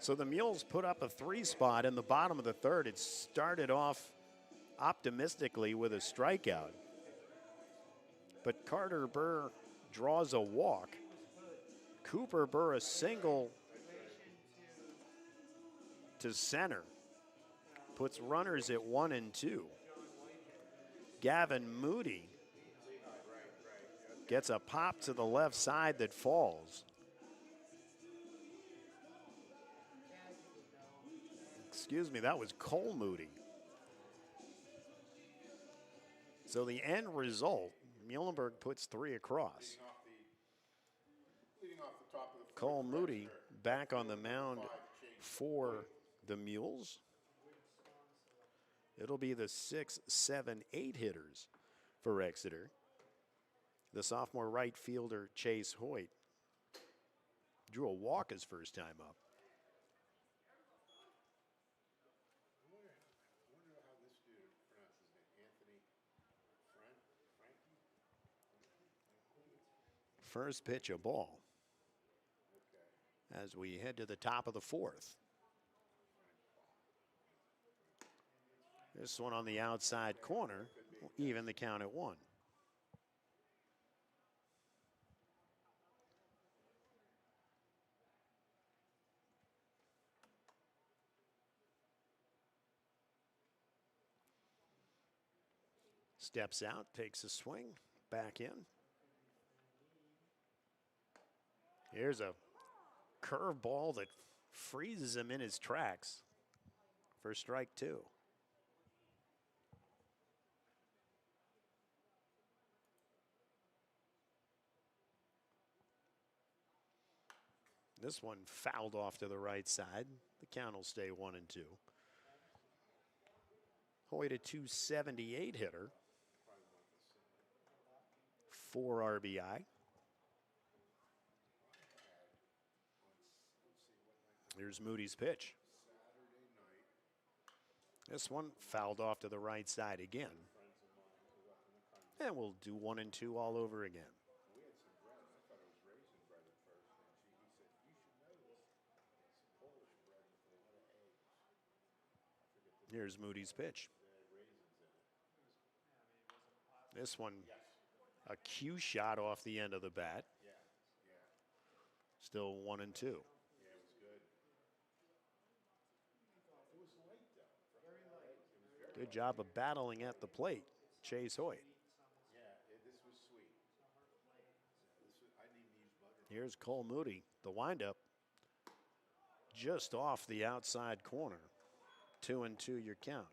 Speaker 2: So the Mules put up a 3 spot in the bottom of the 3rd. It started off optimistically with a strikeout. But Carter Burr draws a walk. Cooper Burr a single to center. Puts runners at 1 and 2. Gavin Moody gets a pop to the left side that falls. Excuse me, that was Cole Moody. So the end result, Muhlenberg puts 3 across. Cole Moody back on the mound for the Mules. It'll be the 6, 7, 8 hitters for Exeter. The sophomore right fielder, Chase Hoyt, drew a walk his first time up. First pitch, a ball. As we head to the top of the 4th. This one on the outside corner, even the count at 1. Steps out, takes a swing, back in. Here's a curveball that freezes him in his tracks for strike 2. This one fouled off to the right side. The count will stay 1-2. Hoyt, a 278 hitter. 4 RBI. Here's Moody's pitch. This one fouled off to the right side again. And we'll do 1-2 all over again. Here's Moody's pitch. This one, a cue shot off the end of the bat. Still 1-2. Good job of battling at the plate, Chase Hoyt. Here's Cole Moody, the windup, just off the outside corner. 2-2 your count.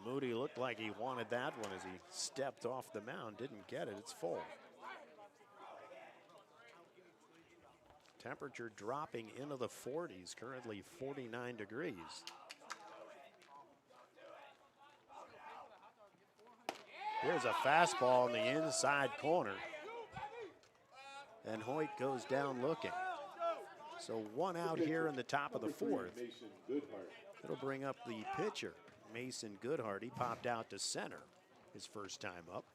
Speaker 2: Moody looked like he wanted that one as he stepped off the mound. Didn't get it. It's full. Temperature dropping into the 40s, currently 49 degrees. Here's a fastball in the inside corner. And Hoyt goes down looking. So 1 out here in the top of the 4th. It'll bring up the pitcher, Mason Goodhart. He popped out to center his first time up.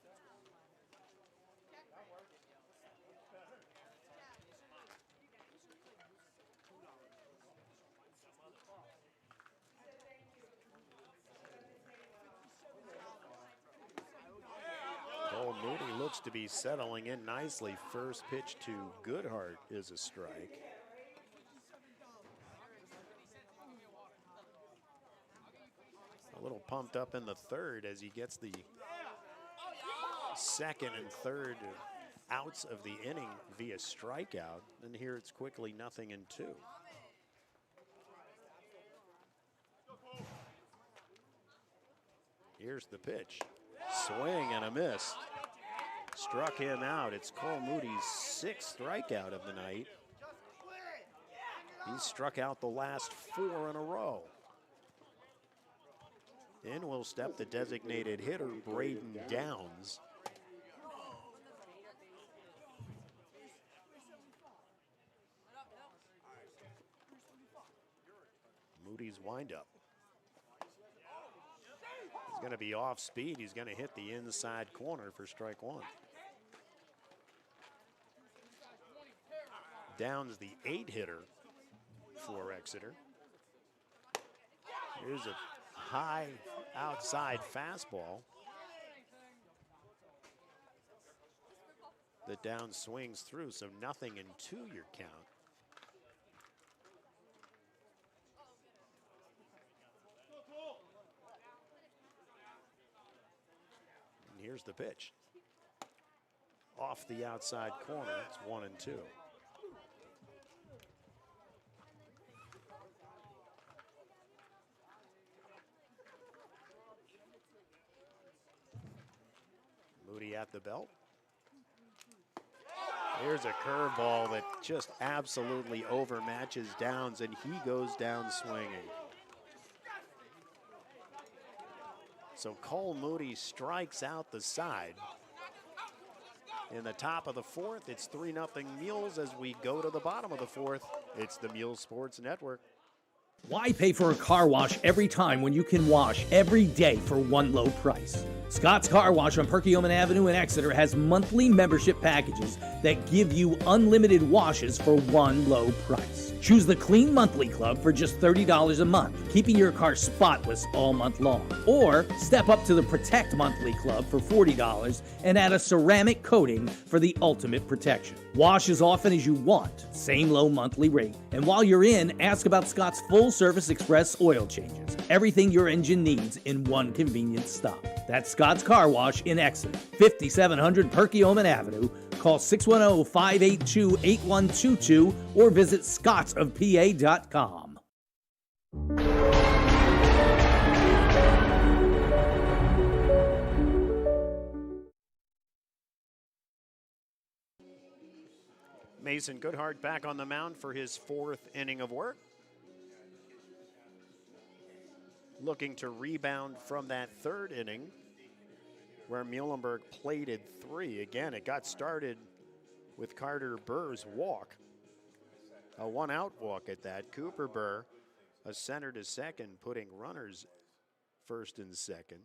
Speaker 2: Cole Moody looks to be settling in nicely. First pitch to Goodhart is a strike. A little pumped up in the 3rd as he gets the 2nd and 3rd outs of the inning via strikeout. And here it's quickly 0-2. Here's the pitch. Swing and a miss. Struck him out. It's Cole Moody's 6th strikeout of the night. He's struck out the last 4 in a row. In will step the designated hitter, Braden Downs. Moody's windup. He's going to be off speed. He's going to hit the inside corner for strike 1. Downs, the 8 hitter for Exeter. Here's a high outside fastball that Downs swings through, so 0-2 your count. And here's the pitch. Off the outside corner, it's 1-2. Moody at the belt. Here's a curveball that just absolutely overmatches Downs, and he goes down swinging. So Cole Moody strikes out the side. In the top of the 4th, it's 3-0 Muhls. As we go to the bottom of the 4th, it's the Muhls Sports Network.
Speaker 1: Why pay for a car wash every time when you can wash every day for one low price? Scott's Car Wash on Perkiomen Avenue in Exeter has monthly membership packages that give you unlimited washes for one low price. Choose the Clean Monthly Club for just $30 a month, keeping your car spotless all month long. Or step up to the Protect Monthly Club for $40 and add a ceramic coating for the ultimate protection. Wash as often as you want, same low monthly rate. And while you're in, ask about Scott's full-service express oil changes. Everything your engine needs in one convenient stop. That's Scott's Car Wash in Exeter, 5700 Perkiomen Avenue. Call 610-582-8122 or visit scottsofpa.com.
Speaker 2: Mason Goodhart back on the mound for his 4th inning of work. Looking to rebound from that 3rd inning where Muhlenberg plated 3. Again, it got started with Carter Burr's walk. A 1-out walk at that. Cooper Burr, a center to second, putting runners first and second.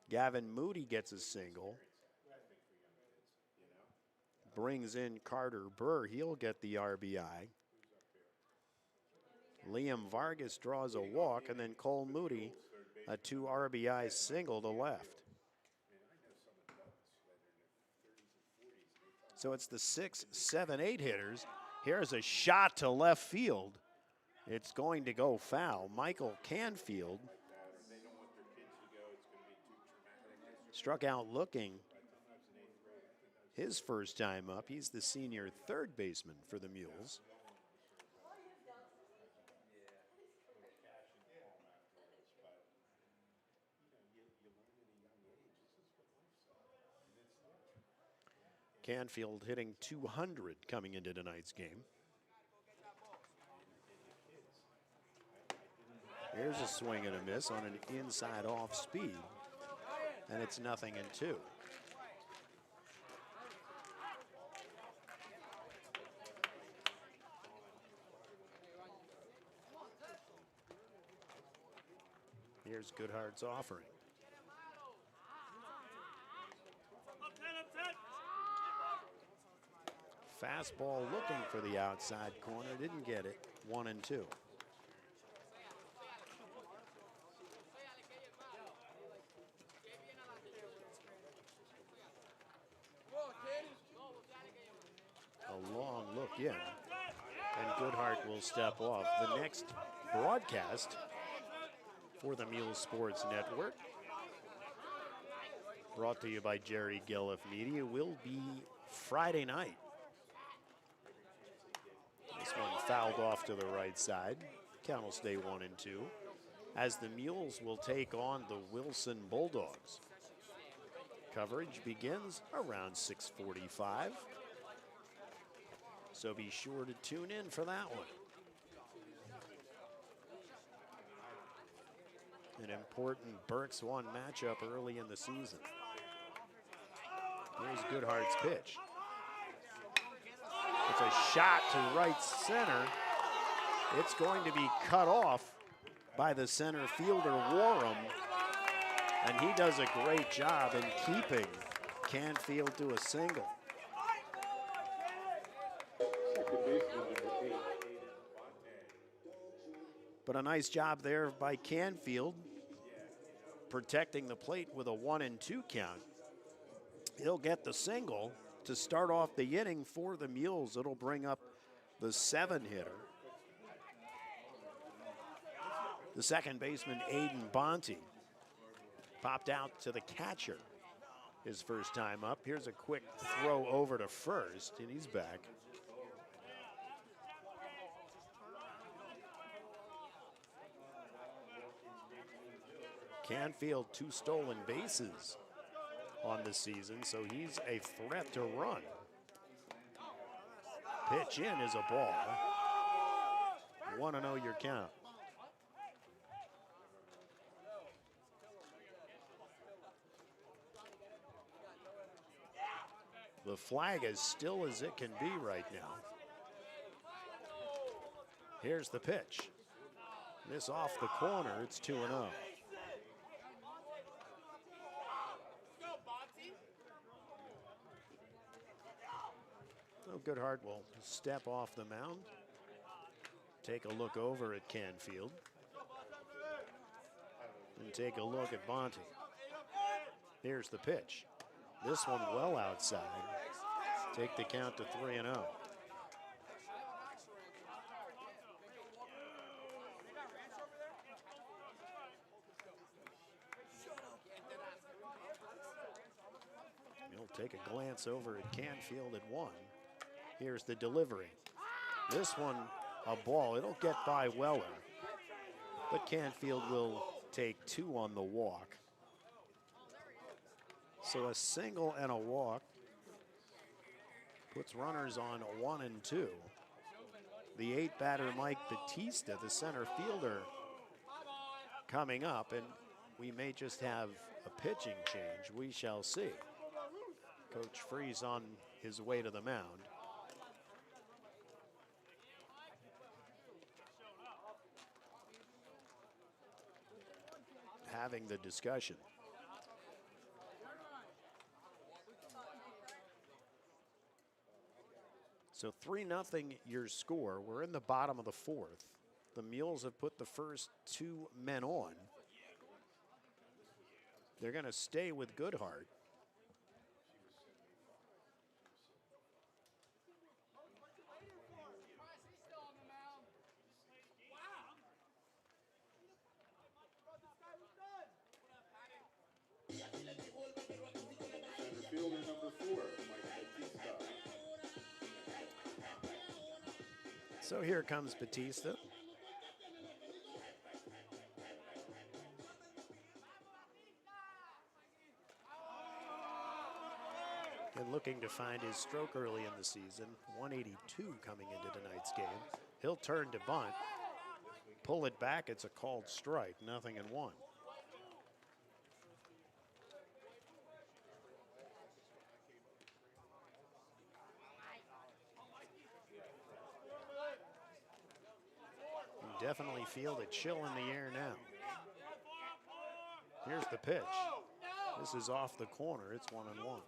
Speaker 2: Gavin Moody gets a single. Brings in Carter Burr. He'll get the RBI. Liam Vargas draws a walk, and then Cole Moody, a 2 RBI single to left. So it's the 6, 7, 8 hitters. Here's a shot to left field. It's going to go foul. Michael Canfield struck out looking his first time up. He's the senior 3rd baseman for the Mules. Canfield hitting .200 coming into tonight's game. Here's a swing and a miss on an inside off speed, and it's 0-2. Here's Goodhart's offering. Fastball looking for the outside corner, didn't get it. 1-2. A long look in, and Goodhart will step off. The next broadcast for the Mules Sports Network, brought to you by Jerry Gelliff Media, will be Friday night. This one fouled off to the right side. Count will stay 1-2, as the Mules will take on the Wilson Bulldogs. Coverage begins around 6:45, so be sure to tune in for that one. An important Berks 1 matchup early in the season. Here's Goodhart's pitch. It's a shot to right center. It's going to be cut off by the center fielder, Warham. And he does a great job in keeping Canfield to a single. But a nice job there by Canfield, protecting the plate with a 1-2 count. He'll get the single to start off the inning for the Mules. It'll bring up the 7-hitter. The second baseman, Aiden Bonte, popped out to the catcher his first time up. Here's a quick throw over to first, and he's back. Canfield 2 stolen bases on the season, so he's a threat to run. Pitch in is a ball. 1-0 your count. The flag is still as it can be right now. Here's the pitch. This off the corner, it's 2-0. So Goodhart will step off the mound, take a look over at Canfield, and take a look at Bonte. Here's the pitch. This one well outside. Take the count to 3-0. He'll take a glance over at Canfield at 1. Here's the delivery. This one a ball. It'll get by Weller, but Canfield will take 2 on the walk. So a single and a walk puts runners on 1 and 2. The 8 batter, Mike Batista, the center fielder, coming up, and we may just have a pitching change. We shall see. Coach Freeze on his way to the mound. Having the discussion. So 3-0 your score. We're in the bottom of the 4th. The Mules have put the first 2 men on. They're going to stay with Goodhart.
Speaker 3: Center fielder number 4, Mike Batista.
Speaker 2: So here comes Batista. And looking to find his stroke early in the season. 182 coming into tonight's game. He'll turn to bunt. Pull it back. It's a called strike. 0-1. You definitely feel the chill in the air now. Here's the pitch. This is off the corner. It's 1-1.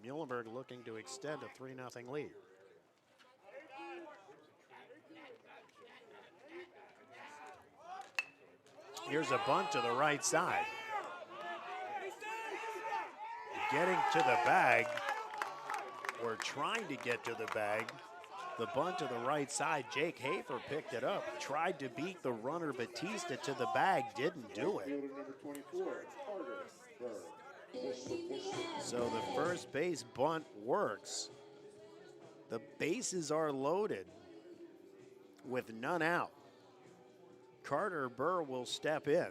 Speaker 2: Muhlenberg looking to extend a 3-0 lead. Here's a bunt to the right side. Getting to the bag, or trying to get to the bag. The bunt to the right side, Jake Hafer picked it up. Tried to beat the runner Batista to the bag, didn't do it.
Speaker 3: Fielder number 24, Carter Burr.
Speaker 2: So the first base bunt works. The bases are loaded with none out. Carter Burr will step in.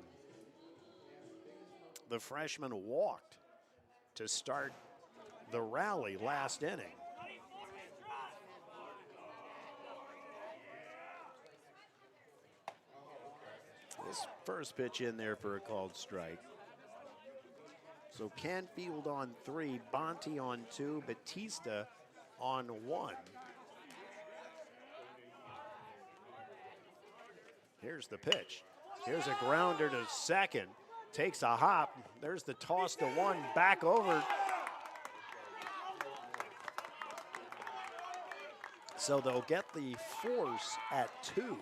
Speaker 2: The freshman walked to start the rally last inning. This first pitch in there for a called strike. So Canfield on 3, Bonte on 2, Batista on 1. Here's the pitch. Here's a grounder to second. Takes a hop. There's the toss to 1, back over. So they'll get the force at 2.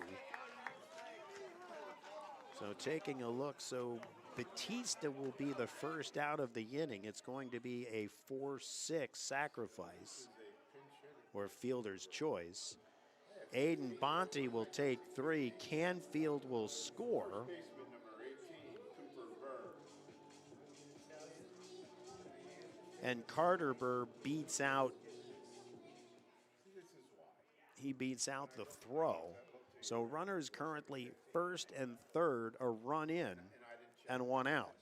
Speaker 2: So taking a look, so Batista will be the first out of the inning. It's going to be a 4-6 sacrifice, or fielder's choice. Aiden Bonte will take 3. Canfield will score. And Carter Burr beats out, he beats out the throw. So runners currently first and third, a run in and 1 out.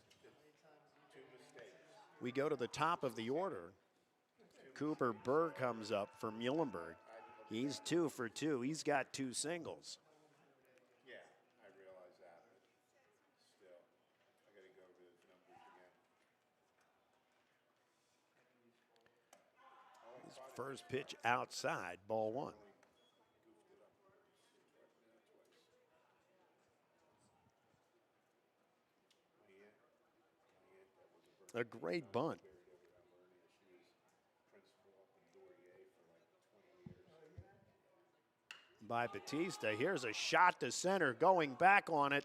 Speaker 2: We go to the top of the order. Cooper Burr comes up for Muhlenberg. He's 2 for 2. He's got 2 singles.
Speaker 3: Yeah, I realize that, but still, I got to go over those numbers again.
Speaker 2: His first pitch outside, ball 1. A great bunt by Batista. Here's a shot to center, going back on it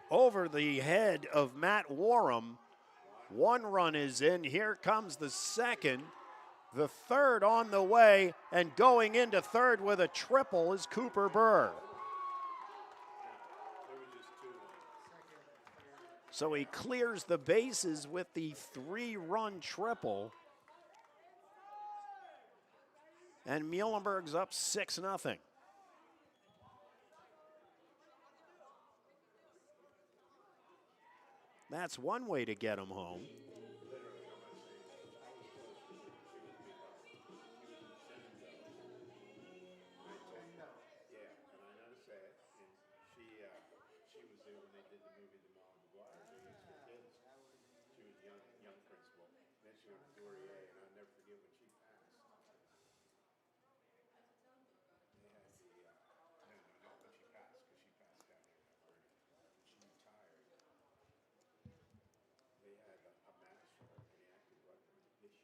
Speaker 2: over the head of Matt Warham. 1 run is in. Here comes the second. The third on the way, and going into third with a triple is Cooper Burr. So he clears the bases with the 3-run triple. And Muhlenberg's up 6-0. That's one way to get him home.
Speaker 3: Yeah, and I know to say it. And she was there when they did the movie The Muhls. They used her kids. She was young principal. Then she went to Duryea, and I'll never forget when she passed. They had not when she passed, because she passed down here in Alberta. When she retired, they had a mass for her, and he acted what they should do, which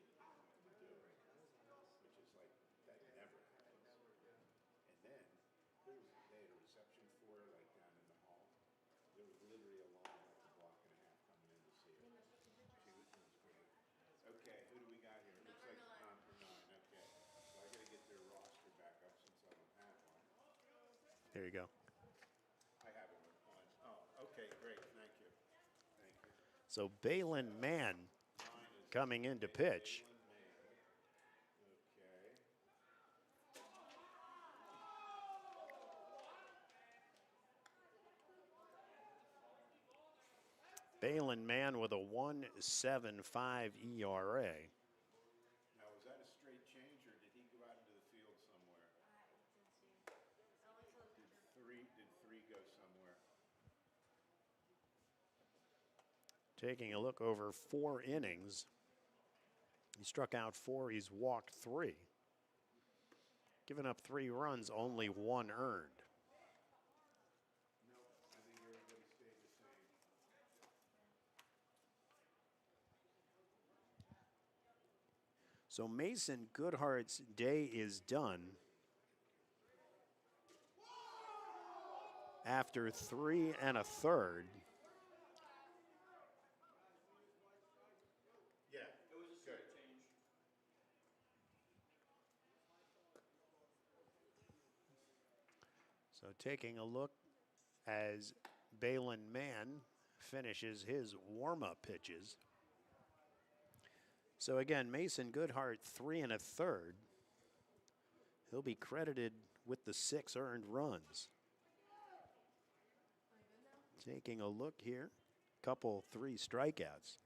Speaker 3: is like, that never happens. And then they had a reception for her, like down in the hall. There was literally a line like a block and a half coming in to see her. It was great. Okay, who do we got here? Looks like for 9. Okay, so I got to get their roster back up since I don't have one.
Speaker 2: There you go.
Speaker 3: I have it with one. Oh, okay, great. Thank you. Thank you.
Speaker 2: So Balin Mann coming in to pitch.
Speaker 3: Okay.
Speaker 2: Balin Mann with a 1.75 ERA.
Speaker 3: Now, was that a straight change, or did he go out into the field somewhere? Did three go somewhere?
Speaker 2: Taking a look over 4 innings. He struck out 4, he's walked 3. Given up 3 runs, only 1 earned.
Speaker 3: No, I think everybody stayed the same.
Speaker 2: So Mason Goodhart's day is done after 3 1/3.
Speaker 3: Yeah, it was a straight change.
Speaker 2: So taking a look as Balin Mann finishes his warm-up pitches. So again, Mason Goodhart 3 1/3. He'll be credited with the 6 earned runs. Taking a look here, couple 3 strikeouts.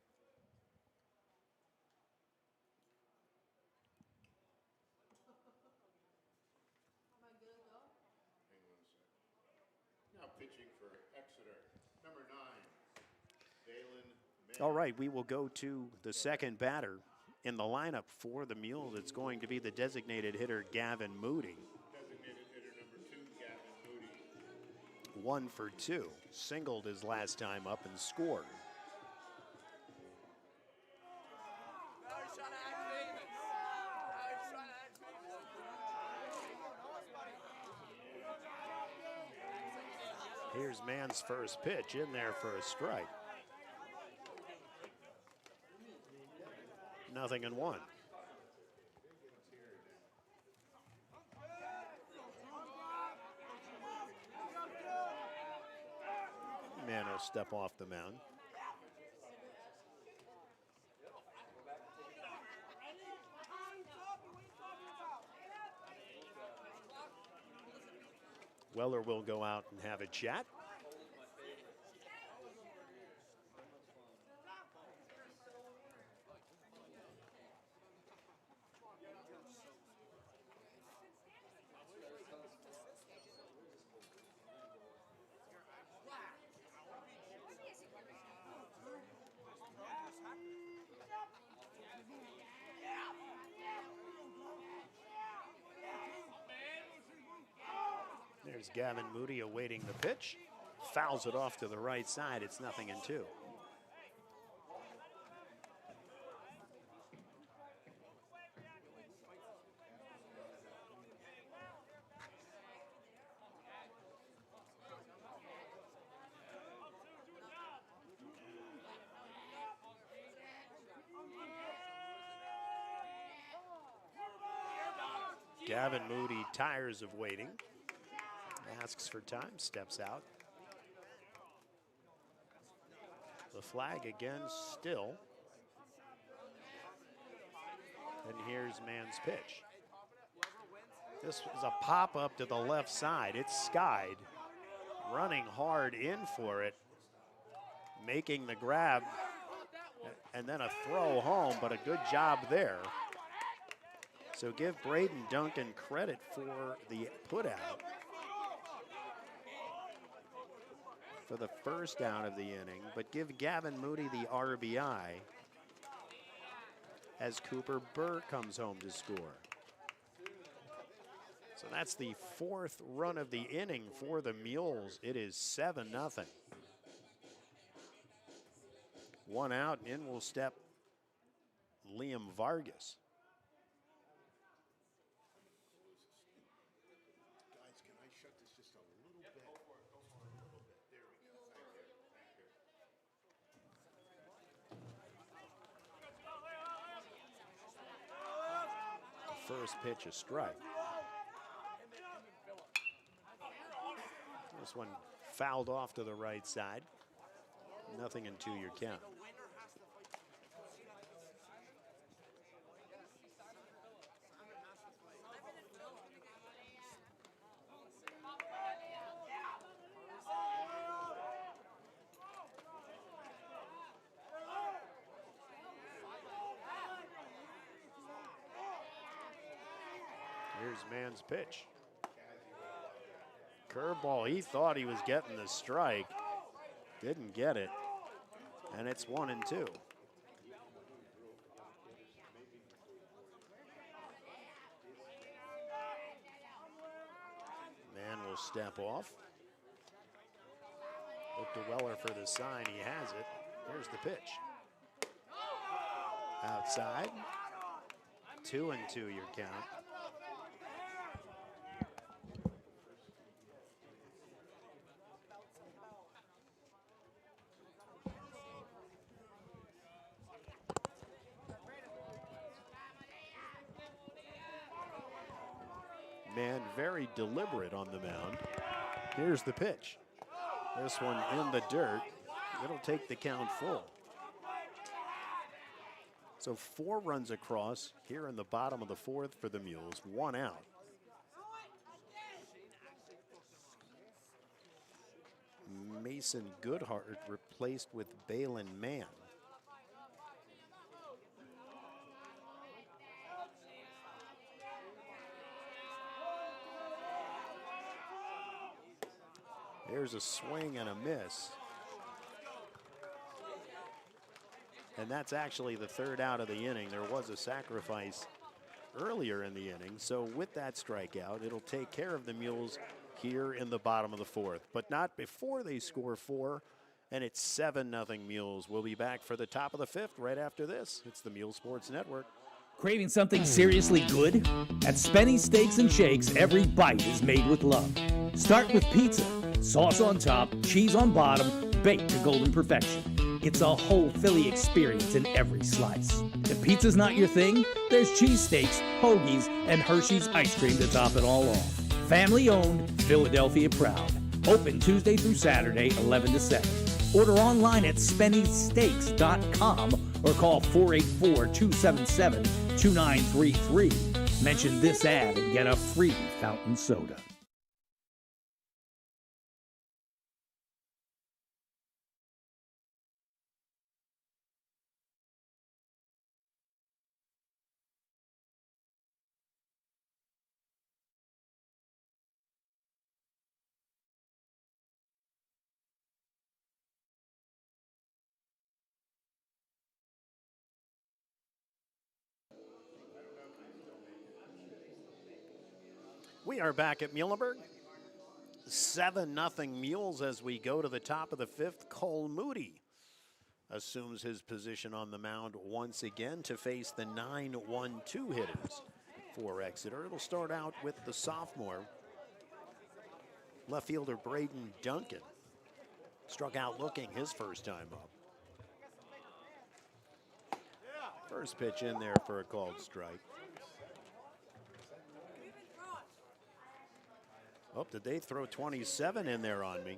Speaker 3: Now pitching for Exeter, number 9, Balin Mann.
Speaker 2: All right, we will go to the second batter in the lineup for the Mules. It's going to be the designated hitter, Gavin Moody.
Speaker 3: Designated hitter number 2, Gavin Moody.
Speaker 2: 1 for 2. Singled his last time up and scored. Here's Mann's first pitch in there for a strike. 0-1. Mann will step off the mound. Weller will go out and have a chat. There's Gavin Moody awaiting the pitch. Fouls it off to the right side. It's 0-2. Gavin Moody tires of waiting. Asks for time, steps out. The flag again still. And here's Mann's pitch. This is a pop-up to the left side. It's skied. Running hard in for it. making the grab and then a throw home, but a good job there. So give Braden Duncan credit for the putout for the first down of the inning, but give Gavin Moody the RBI as Cooper Burr comes home to score. So that's the 4th run of the inning for the Mules. It is 7-0. 1 out, and in will step Liam Vargas.
Speaker 3: Guys, can I shut this just a little bit? Go for it, go for it. A little bit. There we go. Thank you.
Speaker 2: First pitch, a strike. This one fouled off to the right side. 0-2 your count. Here's Mann's pitch. Curveball, he thought he was getting the strike. Didn't get it. And it's 1-2. Mann will step off. Look to Weller for the sign. He has it. Here's the pitch. Outside. 2-2 your count. Mann very deliberate on the mound. Here's the pitch. This one in the dirt. It'll take the count full. So 4 runs across here in the bottom of the 4th for the Mules. 1 out. Mason Goodhart replaced with Balin Mann. There's a swing and a miss. And that's actually the 3rd out of the inning. There was a sacrifice earlier in the inning. So with that strikeout, it'll take care of the Mules here in the bottom of the 4th. But not before they score 4. And it's 7-0 Mules. We'll be back for the top of the 5th right after this. It's the Mule Sports Network.
Speaker 1: Craving something seriously good? At Spenny's Steaks and Shakes, every bite is made with love. Start with pizza. Sauce on top, cheese on bottom, baked to golden perfection. It's a whole Philly experience in every slice. If pizza's not your thing, there's cheesesteaks, hoagies, and Hershey's ice cream to top it all off. Family owned, Philadelphia proud. Open Tuesday through Saturday, 11 to 7. Order online at SpennySteaks.com or call 484-277-2933. Mention this ad and get a free fountain soda.
Speaker 2: We are back at Muhlenberg. 7-0 Mules as we go to the top of the 5th. Cole Moody assumes his position on the mound once again to face the 9-1-2 hitters for Exeter. It'll start out with the sophomore, left fielder Braden Duncan. Struck out looking his first time up. First pitch in there for a called strike. Oh, did they throw 27 in there on me?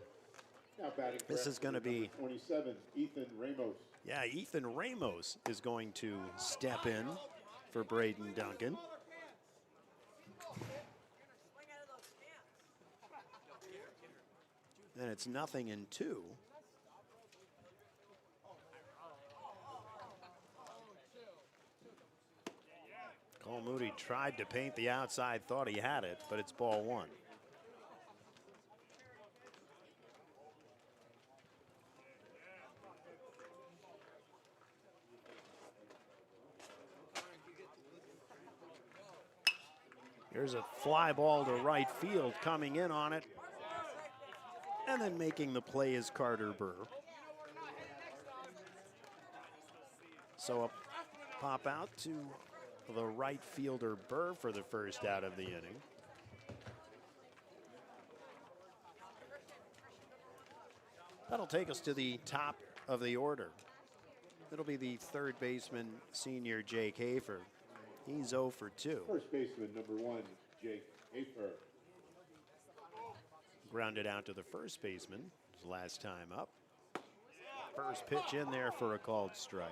Speaker 2: This is going to be
Speaker 3: 27, Ethan Ramos.
Speaker 2: Yeah, Ethan Ramos is going to step in for Braden Duncan. And it's 0-2. Cole Moody tried to paint the outside, thought he had it, but it's ball one. Here's a fly ball to right field, coming in on it. And then making the play is Carter Burr. So a pop out to the right fielder Burr for the first out of the inning. That'll take us to the top of the order. It'll be the third baseman, senior Jake Hafer. He's 0 for 2.
Speaker 3: First baseman, number 1, Jake Hafer.
Speaker 2: Grounded out to the first baseman his last time up. First pitch in there for a called strike.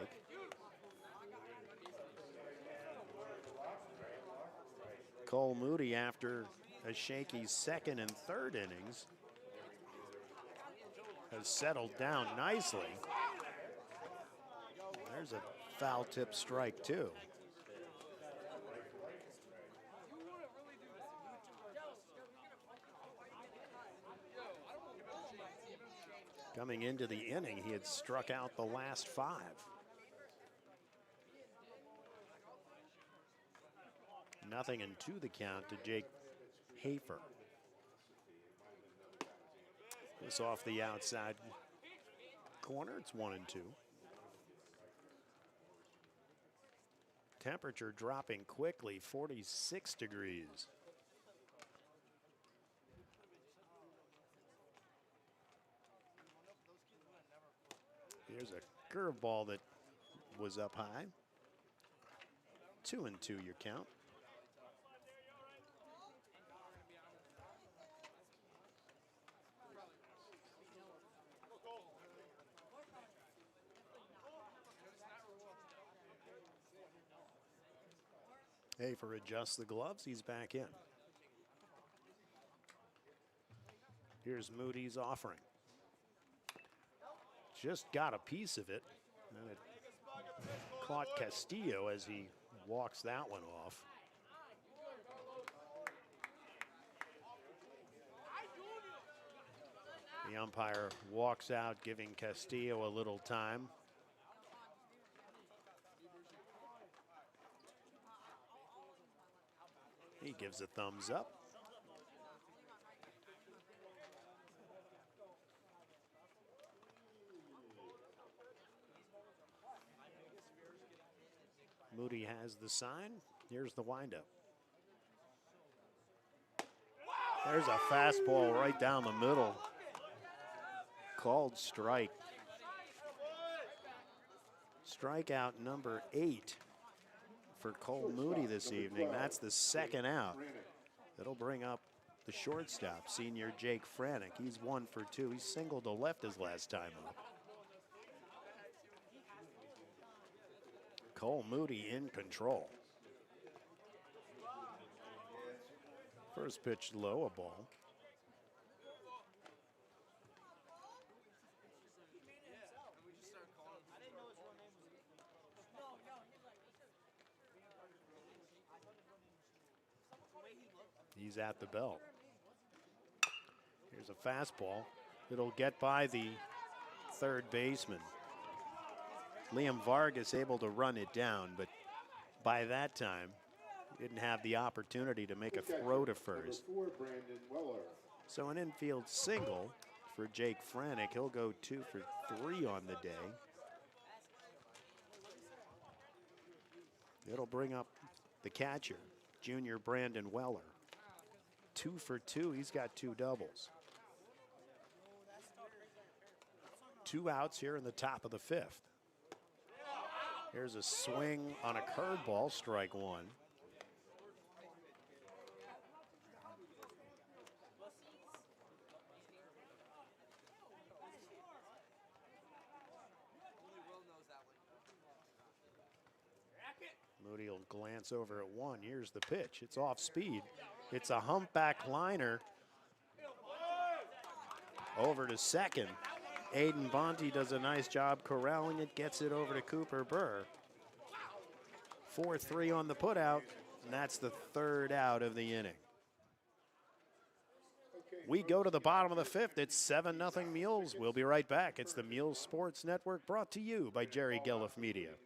Speaker 2: Cole Moody, after a shaky second and third innings, has settled down nicely. There's a foul tip strike too. Coming into the inning, he had struck out the last 5. Nothing and 2 the count to Jake Hafer. This off the outside corner, it's 1 and 2. Temperature dropping quickly, 46 degrees. Here's a curveball that was up high. 2 and 2 your count. Hafer adjusts the gloves, he's back in. Here's Moody's offering. Just got a piece of it, and it caught Castillo as he walks that one off. The umpire walks out, giving Castillo a little time. He gives a thumbs up. Moody has the sign. Here's the windup. There's a fastball right down the middle. Called strike. Strikeout number 8 for Cole Moody this evening. That's the second out. It'll bring up the shortstop, senior Jake Franick. He's 1 for 2. He singled to left his last time up. Cole Moody in control. First pitch low, a ball. He's at the belt. Here's a fastball. It'll get by the third baseman. Liam Vargas able to run it down, but by that time, didn't have the opportunity to make a throw to first. So an infield single for Jake Franick. He'll go 2 for 3 on the day. It'll bring up the catcher, junior Brandon Weller. 2 for 2, he's got 2 doubles. 2 outs here in the top of the 5th. Here's a swing on a curveball, strike 1. Moody will glance over at 1. Here's the pitch. It's off speed. It's a humpback liner over to second. Aiden Bonte does a nice job corralling it, gets it over to Cooper Burr. 4-3 on the putout. And that's the third out of the inning. We go to the bottom of the fifth. It's 7-0 Mules. We'll be right back. It's the Mules Sports Network, brought to you by Jerry Gelliff Media.
Speaker 3: And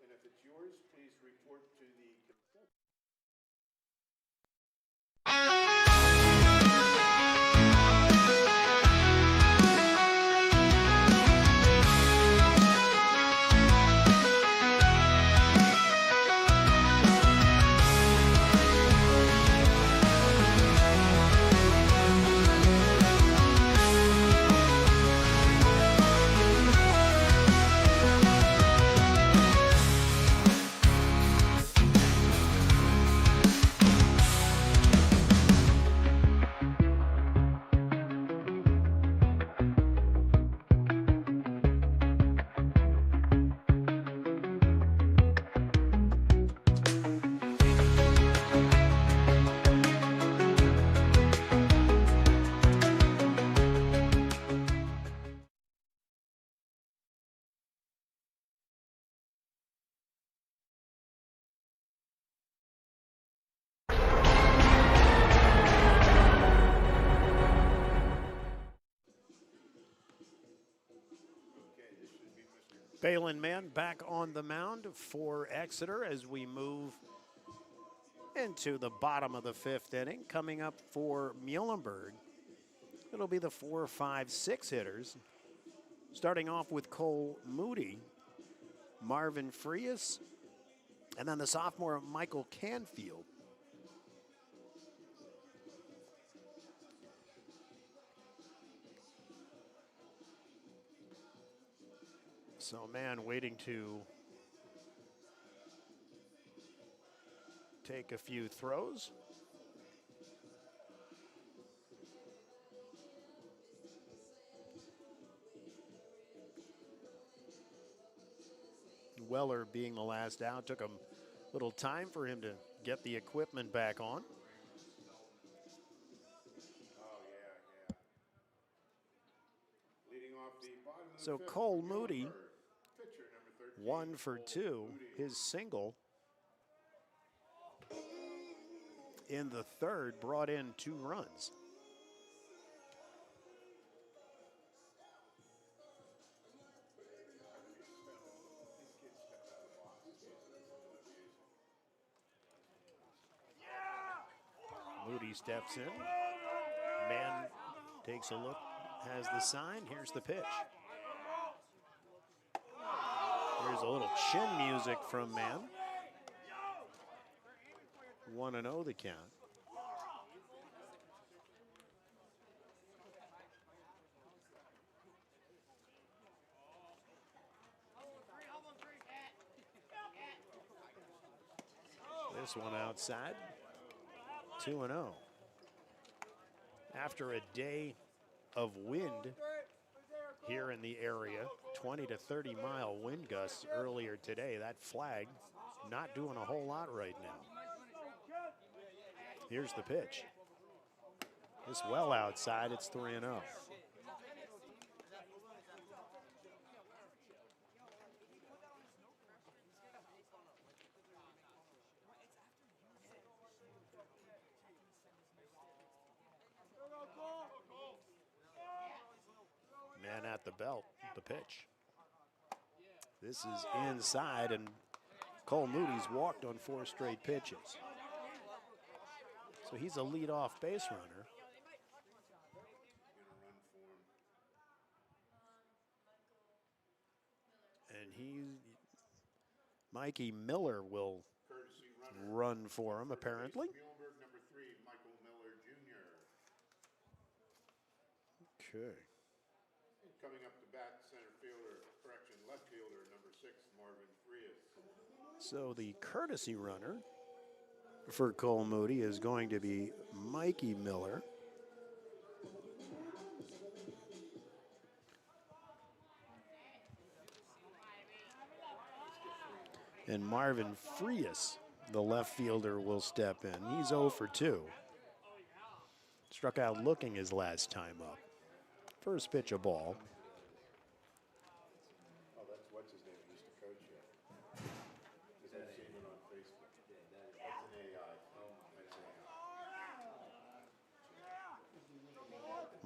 Speaker 3: if it's yours, please report to the consent.
Speaker 2: Balin Mann back on the mound for Exeter as we move into the bottom of the fifth inning. Coming up for Muhlenberg, it'll be the 4, 5, 6 hitters. Starting off with Cole Moody, Marvin Frias, and then the sophomore Michael Canfield. So Mann waiting to take a few throws. Weller being the last out. Took a little time for him to get the equipment back on.
Speaker 3: Leading off the bottom of the
Speaker 2: So
Speaker 3: fifth,
Speaker 2: Cole Moody,
Speaker 3: pitcher number 13,
Speaker 2: 1 for 2, his single in the third brought in 2 runs. Moody steps in. Mann takes a look, has the sign. Here's the pitch. Here's a little chin music from Mann. 1-0 the count. This one outside. 2-0. After a day of wind here in the area, 20 to 30 mile wind gusts earlier today, that flag not doing a whole lot right now. Here's the pitch. It's well outside, it's 3-0. Man at the belt, the pitch. This is inside, and Cole Moody's walked on 4 straight pitches. So he's a leadoff base runner. And Mikey Miller will run for him, apparently.
Speaker 3: Muhlenberg number 3, Michael Miller Jr.
Speaker 2: Okay.
Speaker 3: Coming up to bat, center fielder, left fielder, number 6, Marvin Frias.
Speaker 2: So the courtesy runner for Cole Moody is going to be Mikey Miller. And Marvin Frias, the left fielder, will step in. He's 0 for 2. Struck out looking his last time up. First pitch, a ball.
Speaker 3: Oh, that's what's his name. He used to coach you. Because I've seen it on Facebook. That's an AI.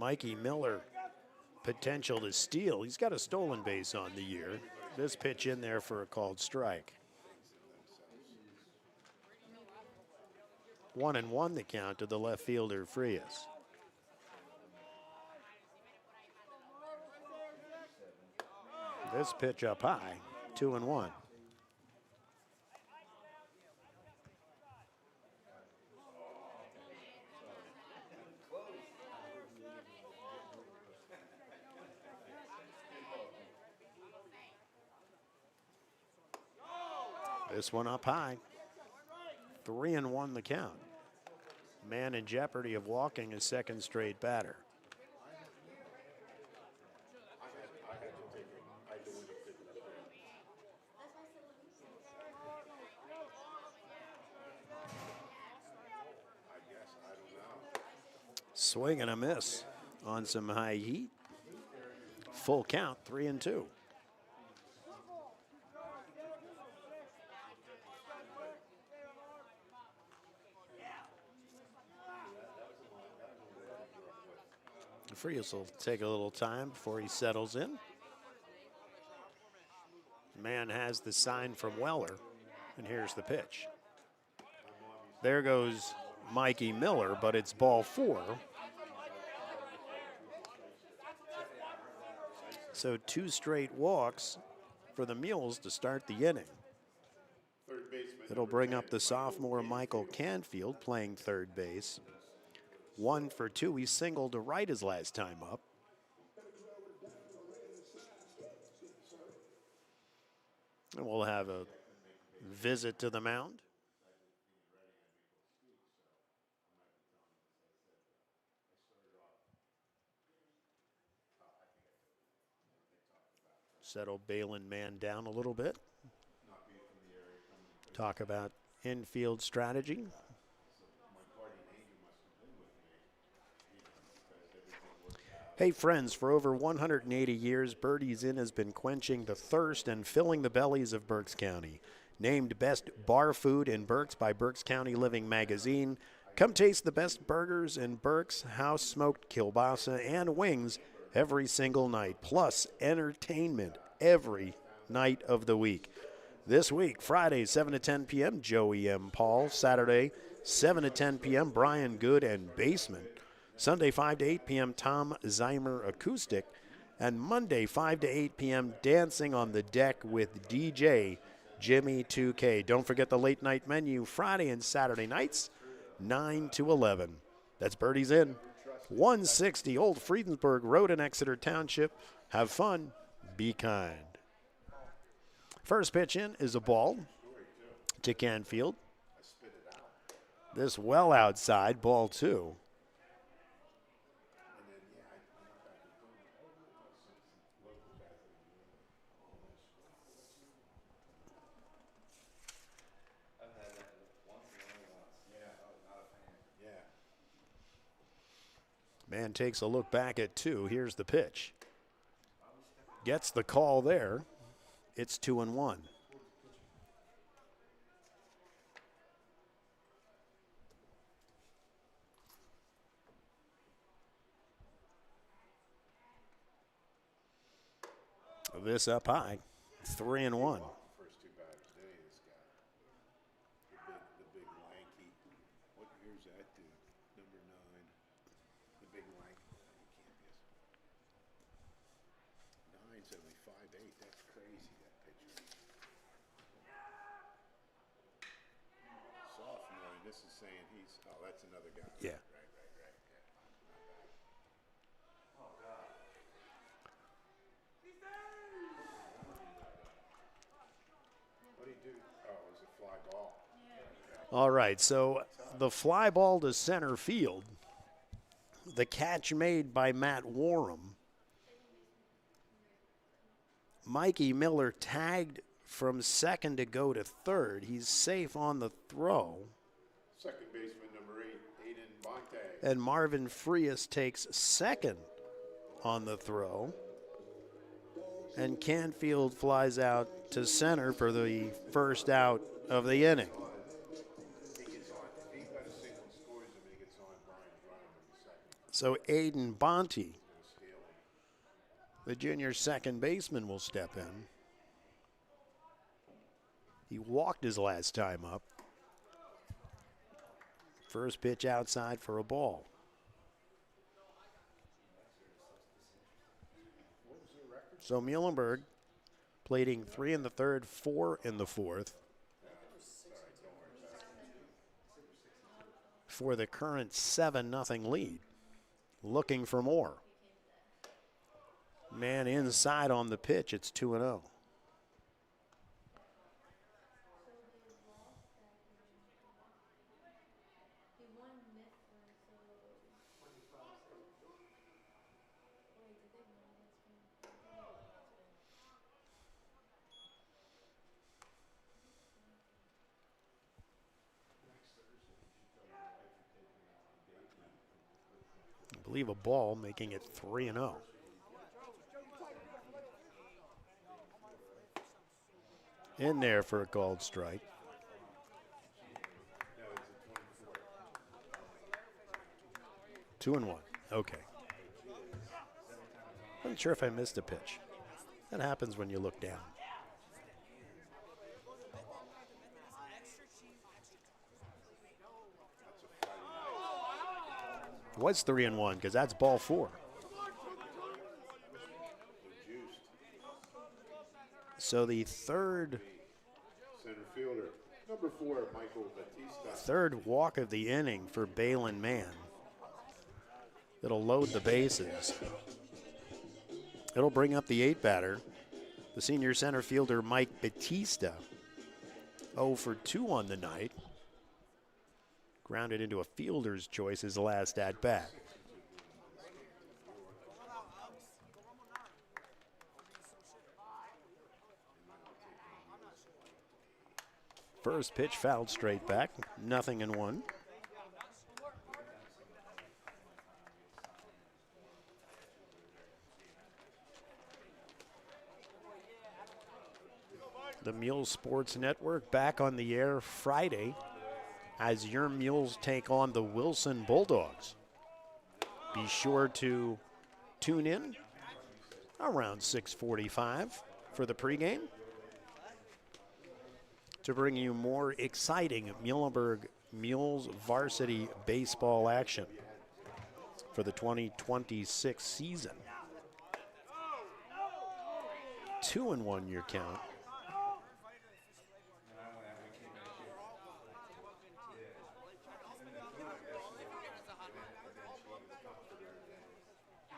Speaker 2: Mikey Miller, potential to steal. He's got a stolen base on the year. This pitch in there for a called strike. 1-1 the count to the left fielder, Frias. This pitch up high, 2-1. This one up high. 3-1 the count. Man in jeopardy of walking his second straight batter. Swing and a miss on some high heat. Full count, 3-2. Frias will take a little time before he settles in. Man has the sign from Weller, and here's the pitch. There goes Mikey Miller, but it's ball 4. So 2 straight walks for the Mules to start the inning. It'll bring up the sophomore Michael Canfield playing third base. 1 for 2. He singled to right his last time up. And we'll have a visit to the mound. Settle Balin man down a little bit. Talk about infield strategy. Hey friends, for over 180 years, Birdie's Inn has been quenching the thirst and filling the bellies of Berks County. Named Best Bar Food in Berks by Berks County Living Magazine. Come taste the best burgers in Berks, house-smoked kielbasa, and wings every single night, plus entertainment every night of the week. This week, Friday, 7 to 10 p.m., Joey M. Paul. Saturday, 7 to 10 p.m., Brian Good and Basement. Sunday, 5 to 8 p.m., Tom Zeimer Acoustic. And Monday, 5 to 8 p.m., Dancing on the Deck with DJ Jimmy 2K. Don't forget the late night menu, Friday and Saturday nights, 9 to 11. That's Birdie's Inn, 160 Old Friedensburg Road in Exeter Township. Have fun, be kind. First pitch in is a ball to Canfield. This well outside, ball 2. Man takes a look back at 2. Here's the pitch. Gets the call there. It's 2-1. This up high. 3-1. Yeah.
Speaker 3: What do you do? Oh, it was a fly ball.
Speaker 2: All right, so the fly ball to center field. The catch made by Matt Warham. Mikey Miller tagged from second to go to third. He's safe on the throw.
Speaker 3: Second baseman number 8, Aiden Bonte.
Speaker 2: And Marvin Frias takes second on the throw. And Canfield flies out to center for the first out of the inning. So Aiden Bonte, the junior second baseman, will step in. He walked his last time up. First pitch outside for a ball. So Muhlenberg plating 3 in the third, 4 in the fourth for the current 7-0 lead. Looking for more. Man inside on the pitch. It's 2-0. I believe a ball, making it 3-0. In there for a called strike. Two and 1. Okay. I'm not sure if I missed a pitch. That happens when you look down. It was 3-1 because that's ball 4. So the third
Speaker 3: Center fielder, number 4, Michael Batista.
Speaker 2: third walk of the inning for Balin Mann. It'll load the bases. It'll bring up the 8 batter, the senior center fielder Mike Batista. 0 for 2 on the night. Grounded into a fielder's choice his last at bat. First pitch fouled straight back, 0-1. The Muhls Sports Network back on the air Friday as your Muhls take on the Wilson Bulldogs. Be sure to tune in around 6:45 for the pregame to bring you more exciting Muhlenberg Muhls varsity baseball action for the 2026 season. 2-1 your count.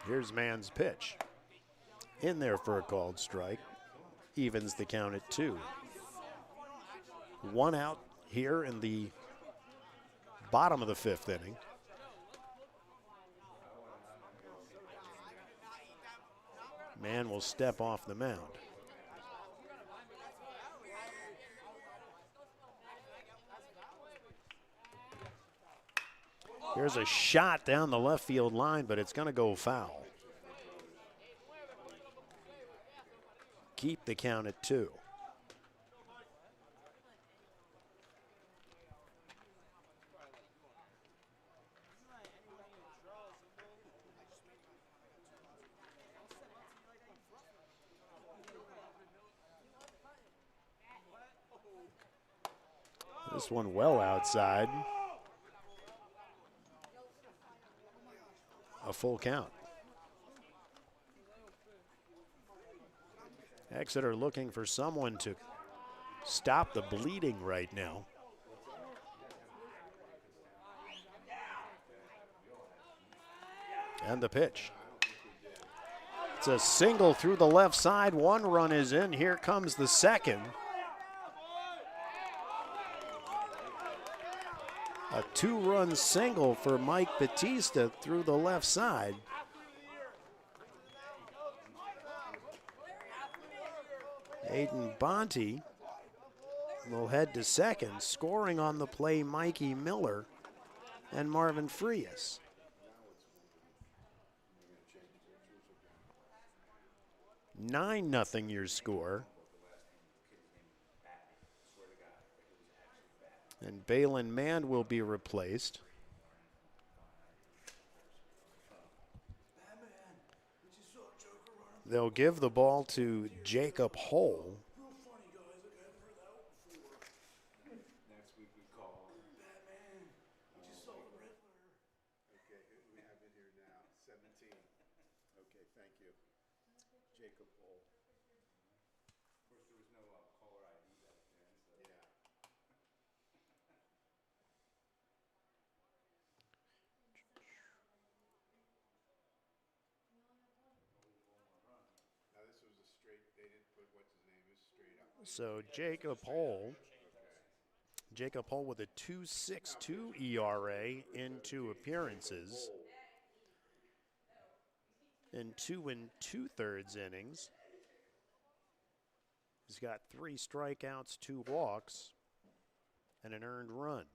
Speaker 2: Here's Mann's pitch. In there for a called strike. Evens the count at 2. 1 out here in the bottom of the 5th inning. Mann will step off the mound. Here's a shot down the left field line, but it's going to go foul. Keep the count at 2. This one well outside. A full count. Exeter looking for someone to stop the bleeding right now. And the pitch. It's a single through the left side. 1 run is in. Here comes the second. A 2-run single for Mike Batista through the left side. Aiden Bonte will head to second. Scoring on the play, Mikey Miller and Marvin Frias. Nine 0 your score. And Balin Mann will be replaced. They'll give the ball to Jacob Hull.
Speaker 3: Next week we call. Batman. You just saw the Riddler. Okay, who do we have in here now? 17. Okay, thank you. Jacob Hall. Of course, there was no caller ID back then, so. Yeah. Now this was a straight, they didn't put what's his name, is straight up.
Speaker 2: So Jacob Hull with a 2.62 ERA in 2 appearances in 2 2/3 innings. He's got 3 strikeouts, 2 walks, and an earned run.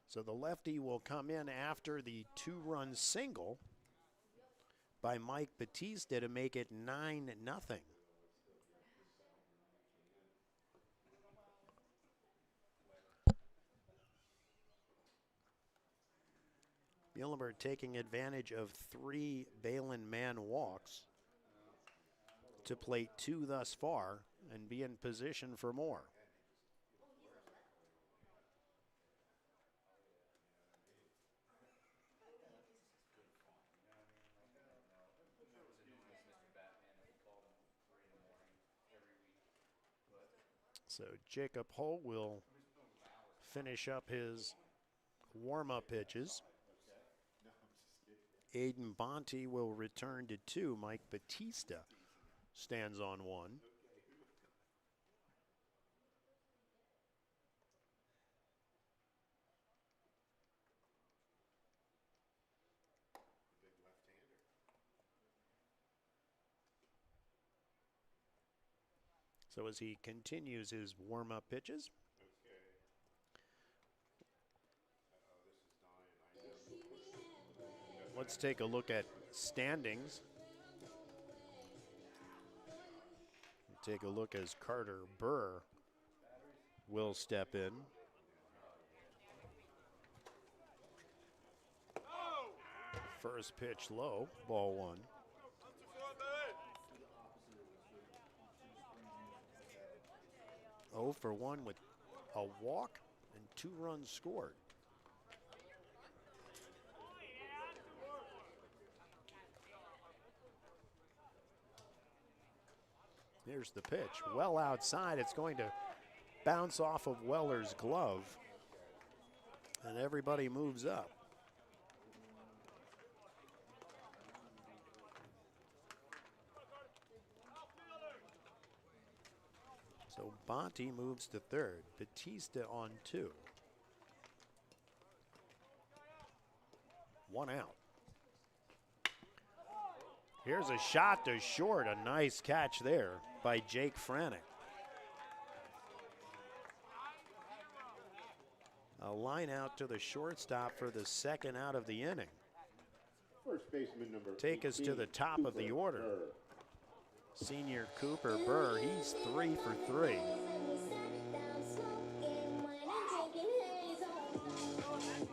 Speaker 2: So the lefty will come in after the 2-run single by Mike Batista to make it 9-0. Muhlenberg taking advantage of 3 Balin man walks to plate 2 thus far and be in position for more. So Jacob Hull will finish up his warm-up pitches. Aiden Bonte will return to 2. Mike Batista stands on 1.
Speaker 3: Big left-hander.
Speaker 2: So as he continues his warm-up pitches, let's take a look at standings. Take a look as Carter Burr will step in. First pitch low, ball 1. Oh for 1 with a walk and 2 runs scored. Here's the pitch, well outside. It's going to bounce off of Weller's glove, and everybody moves up. So Bonte moves to 3rd, Batista on 2. 1 out. Here's a shot to short, a nice catch there by Jake Franick. A line out to the shortstop for the 2nd out of the inning.
Speaker 3: First baseman number
Speaker 2: Take us to the top of the order.
Speaker 3: Burr.
Speaker 2: Senior Cooper Burr, he's 3 for 3.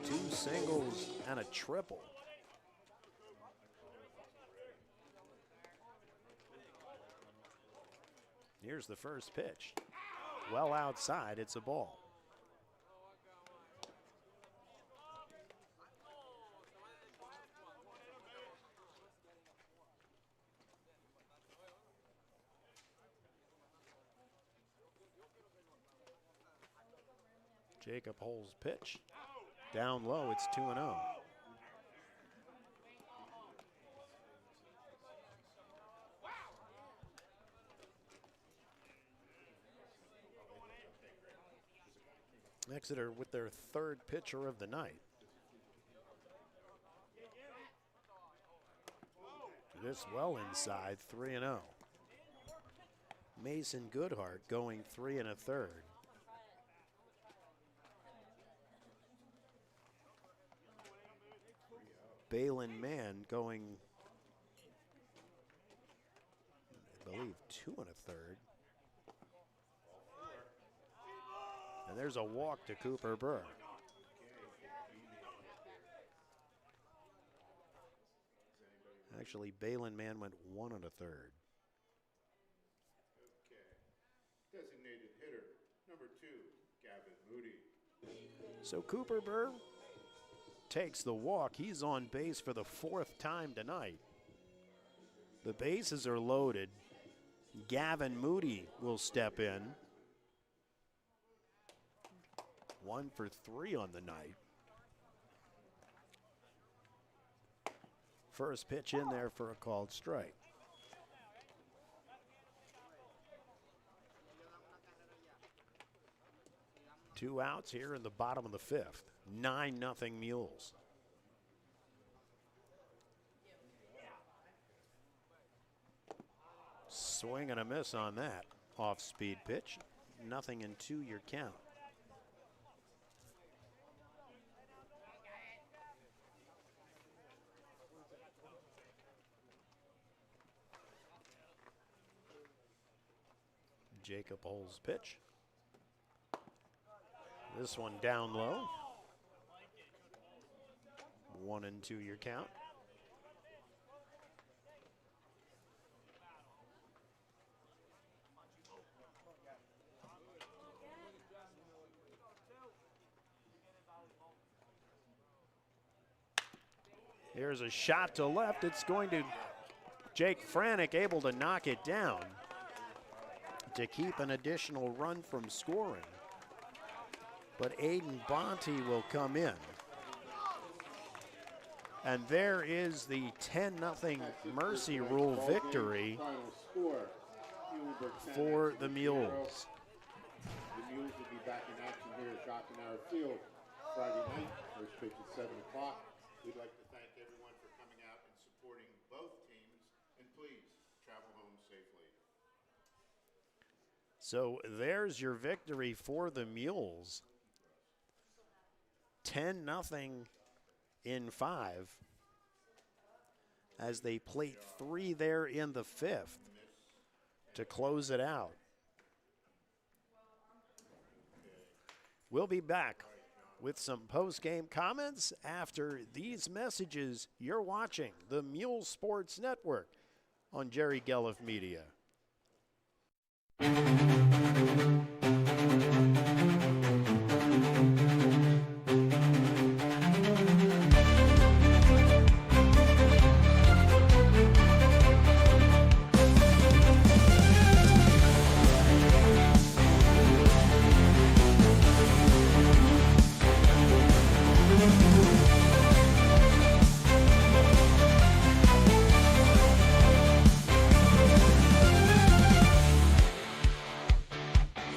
Speaker 2: Two singles and a triple. Here's the first pitch. Well outside, it's a ball. Jacob Hull's pitch. Down low, it's 2-0. Exeter with their 3rd pitcher of the night. This well inside, 3-0. Mason Goodhart going 3 1/3. Balin Mann going, I believe, 2 1/3. And there's a walk to Cooper Burr. Actually, Balin Man went 1 1/3.
Speaker 3: Okay. Designated hitter, number 2, Gavin Moody.
Speaker 2: So Cooper Burr takes the walk. He's on base for the 4th time tonight. The bases are loaded. Gavin Moody will step in. 1 for 3 on the night. First pitch in there for a called strike. Two outs here in the bottom of the 5th. 9-0 Mules. Swing and a miss on that off-speed pitch. 0-2 your count. Jacob Hull's pitch. This one down low. 1-2 your count. Here's a shot to left. It's going to Jake Franek, able to knock it down to keep an additional run from scoring. But Aiden Bonte will come in. And there is the 10-0 Mercy Rule victory for the Mules.
Speaker 3: The Mules will be back in action here at Jockenauer Field Friday night. First pitch at 7 o'clock. We'd like to thank everyone for coming out and supporting both teams. And please, travel home safely.
Speaker 2: So there's your victory for the Mules. 10-0 in 5 as they plate 3 there in the 5th to close it out. We'll be back with some post-game comments after these messages. You're watching the Muhls Sports Network on Jerry Gelliff Media.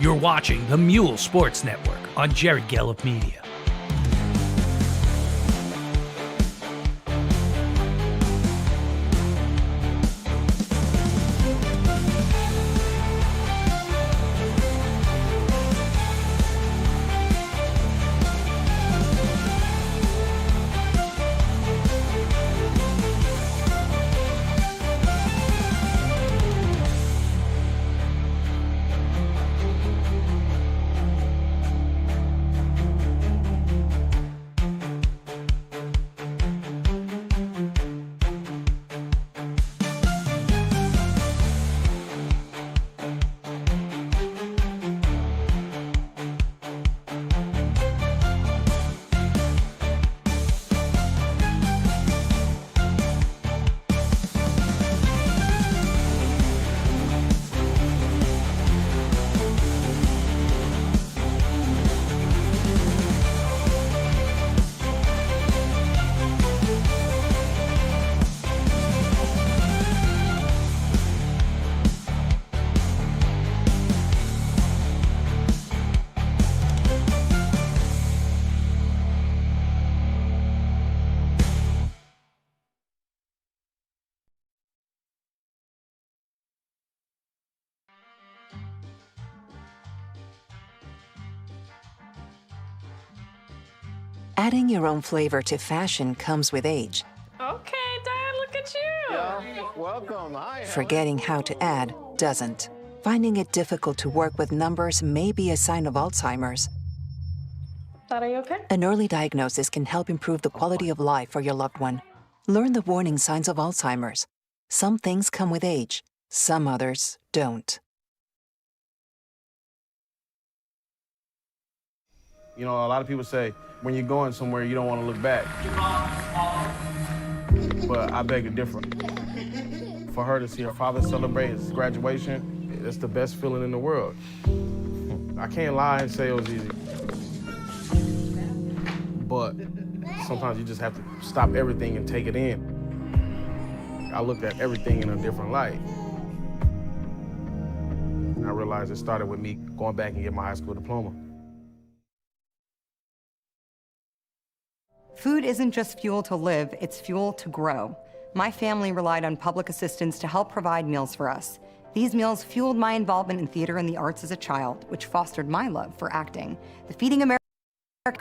Speaker 1: You're watching the Muhls Sports Network on Jerry Gelliff Media.
Speaker 4: Adding your own flavor to fashion comes with age.
Speaker 5: Okay, Dad, look at you.
Speaker 6: Yeah, welcome. Hi.
Speaker 4: Forgetting how to add doesn't. Finding it difficult to work with numbers may be a sign of Alzheimer's.
Speaker 5: Dad, are you okay?
Speaker 4: An early diagnosis can help improve the quality of life for your loved one. Learn the warning signs of Alzheimer's. Some things come with age, some others don't.
Speaker 7: You know, a lot of people say when you're going somewhere, you don't want to look back. But I beg to differ. For her to see her father celebrate his graduation, it's the best feeling in the world. I can't lie and say it was easy. But sometimes you just have to stop everything and take it in. I looked at everything in a different light. I realized it started with me going back and getting my high school diploma.
Speaker 8: Food isn't just fuel to live, it's fuel to grow. My family relied on public assistance to help provide meals for us. These meals fueled my involvement in theater and the arts as a child, which fostered my love for acting. The Feeding America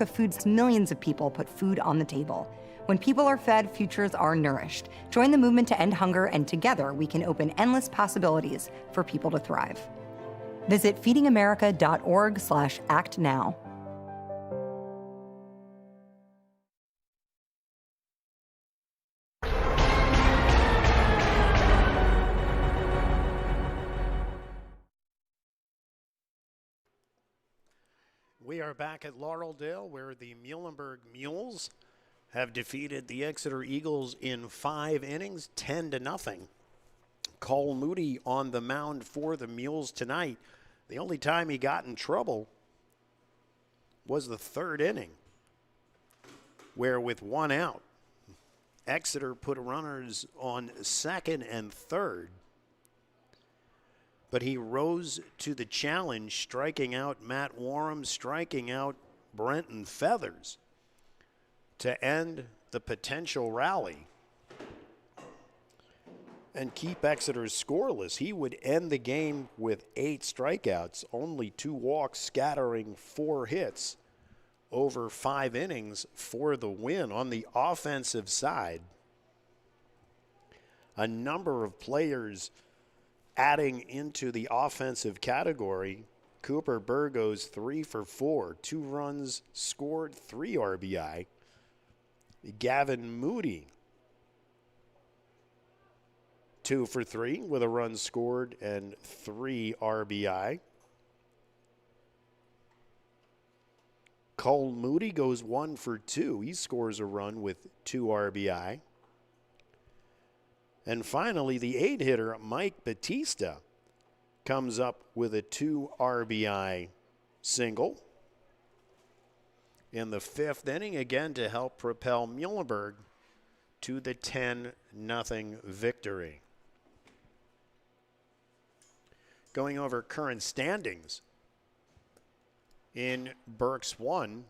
Speaker 8: Foods millions of people put food on the table. When people are fed, futures are nourished. Join the movement to end hunger, and together we can open endless possibilities for people to thrive. Visit feedingamerica.org/actnow.
Speaker 2: We are back at Laureldale, where the Muhlenberg Mules have defeated the Exeter Eagles in 5 innings, 10-0. Cole Moody on the mound for the Mules tonight. The only time he got in trouble was the 3rd inning, where with 1 out, Exeter put runners on 2nd and 3rd. But he rose to the challenge, striking out Matt Warham, striking out Brenton Feathers to end the potential rally and keep Exeter scoreless. He would end the game with 8 strikeouts, only 2 walks, scattering 4 hits over 5 innings for the win. On the offensive side, a number of players adding into the offensive category. Cooper Burgos 3 for 4, 2 runs scored, 3 RBI. Gavin Moody 2 for 3 with a run scored and 3 RBI. Cole Moody goes 1 for 2. He scores a run with 2 RBI. And finally, the 8-hitter, Mike Batista, comes up with a 2 RBI single in the 5th inning, again to help propel Muhlenberg to the 10-0 victory. Going over current standings in Berks 1,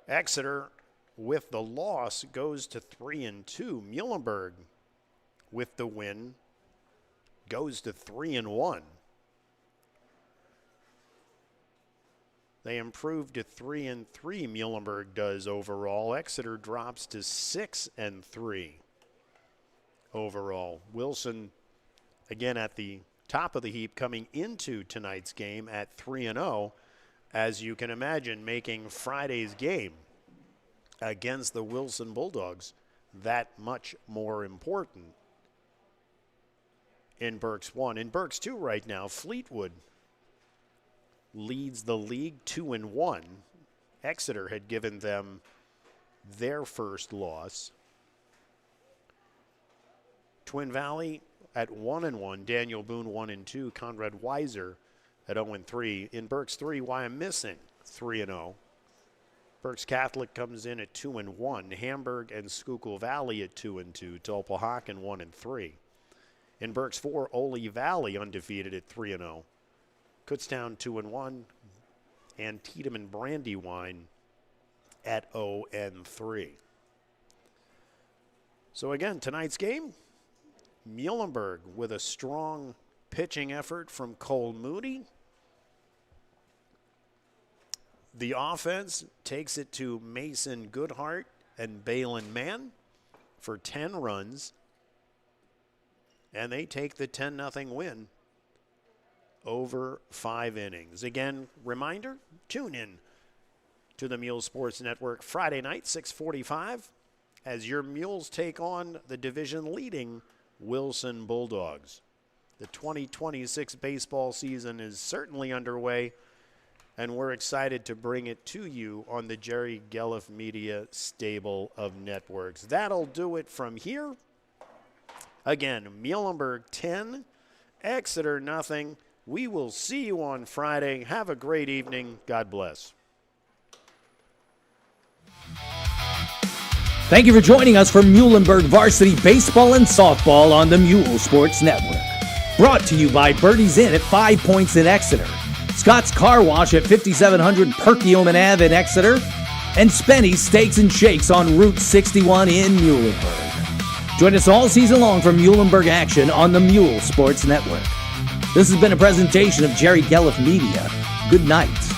Speaker 2: Exeter with the loss goes to 3-2. Muhlenberg with the win goes to 3-1. They improved to 3-3. Muhlenberg does overall. Exeter drops to 6-3 overall. Wilson again at the top of the heap coming into tonight's game at 3-0, as you can imagine, making Friday's game against the Wilson Bulldogs that much more important in Berks 1. In Berks 2 right now, Fleetwood leads the league 2-1. Exeter had given them their first loss. Twin Valley at 1-1. Daniel Boone 1-2. Conrad Weiser at 0-3. In Berks 3, Wyomissing 3-0. Berks Catholic comes in at 2-1. Hamburg and Schuylkill Valley at 2-2. Tulpehocken 1-3. In Berks 4, Ole Valley undefeated at 3-0. Kutztown 2-1. And Tiedemann and Brandywine at 0-3. So again, tonight's game, Muhlenberg with a strong pitching effort from Cole Moody. The offense takes it to Mason Goodhart and Balin Mann for 10 runs. And they take the 10-0 win over 5 innings. Again, reminder, tune in to the Muhls Sports Network Friday night, 6:45, as your Mules take on the division-leading Wilson Bulldogs. The 2026 baseball season is certainly underway, and we're excited to bring it to you on the Jerry Gelliff Media stable of networks. That'll do it from here. Again, Muhlenberg 10, Exeter nothing. We will see you on Friday. Have a great evening. God bless.
Speaker 1: Thank you for joining us for Muhlenberg Varsity Baseball and Softball on the Muhls Sports Network. Brought to you by Birdie's Inn at 5 Points in Exeter, Scott's Car Wash at 5700 Perkiomen Ave in Exeter, and Spenny's Steaks and Shakes on Route 61 in Muhlenberg. Join us all season long for Muhlenberg action on the Muhls Sports Network. This has been a presentation of Jerry Gelliff Media. Good night.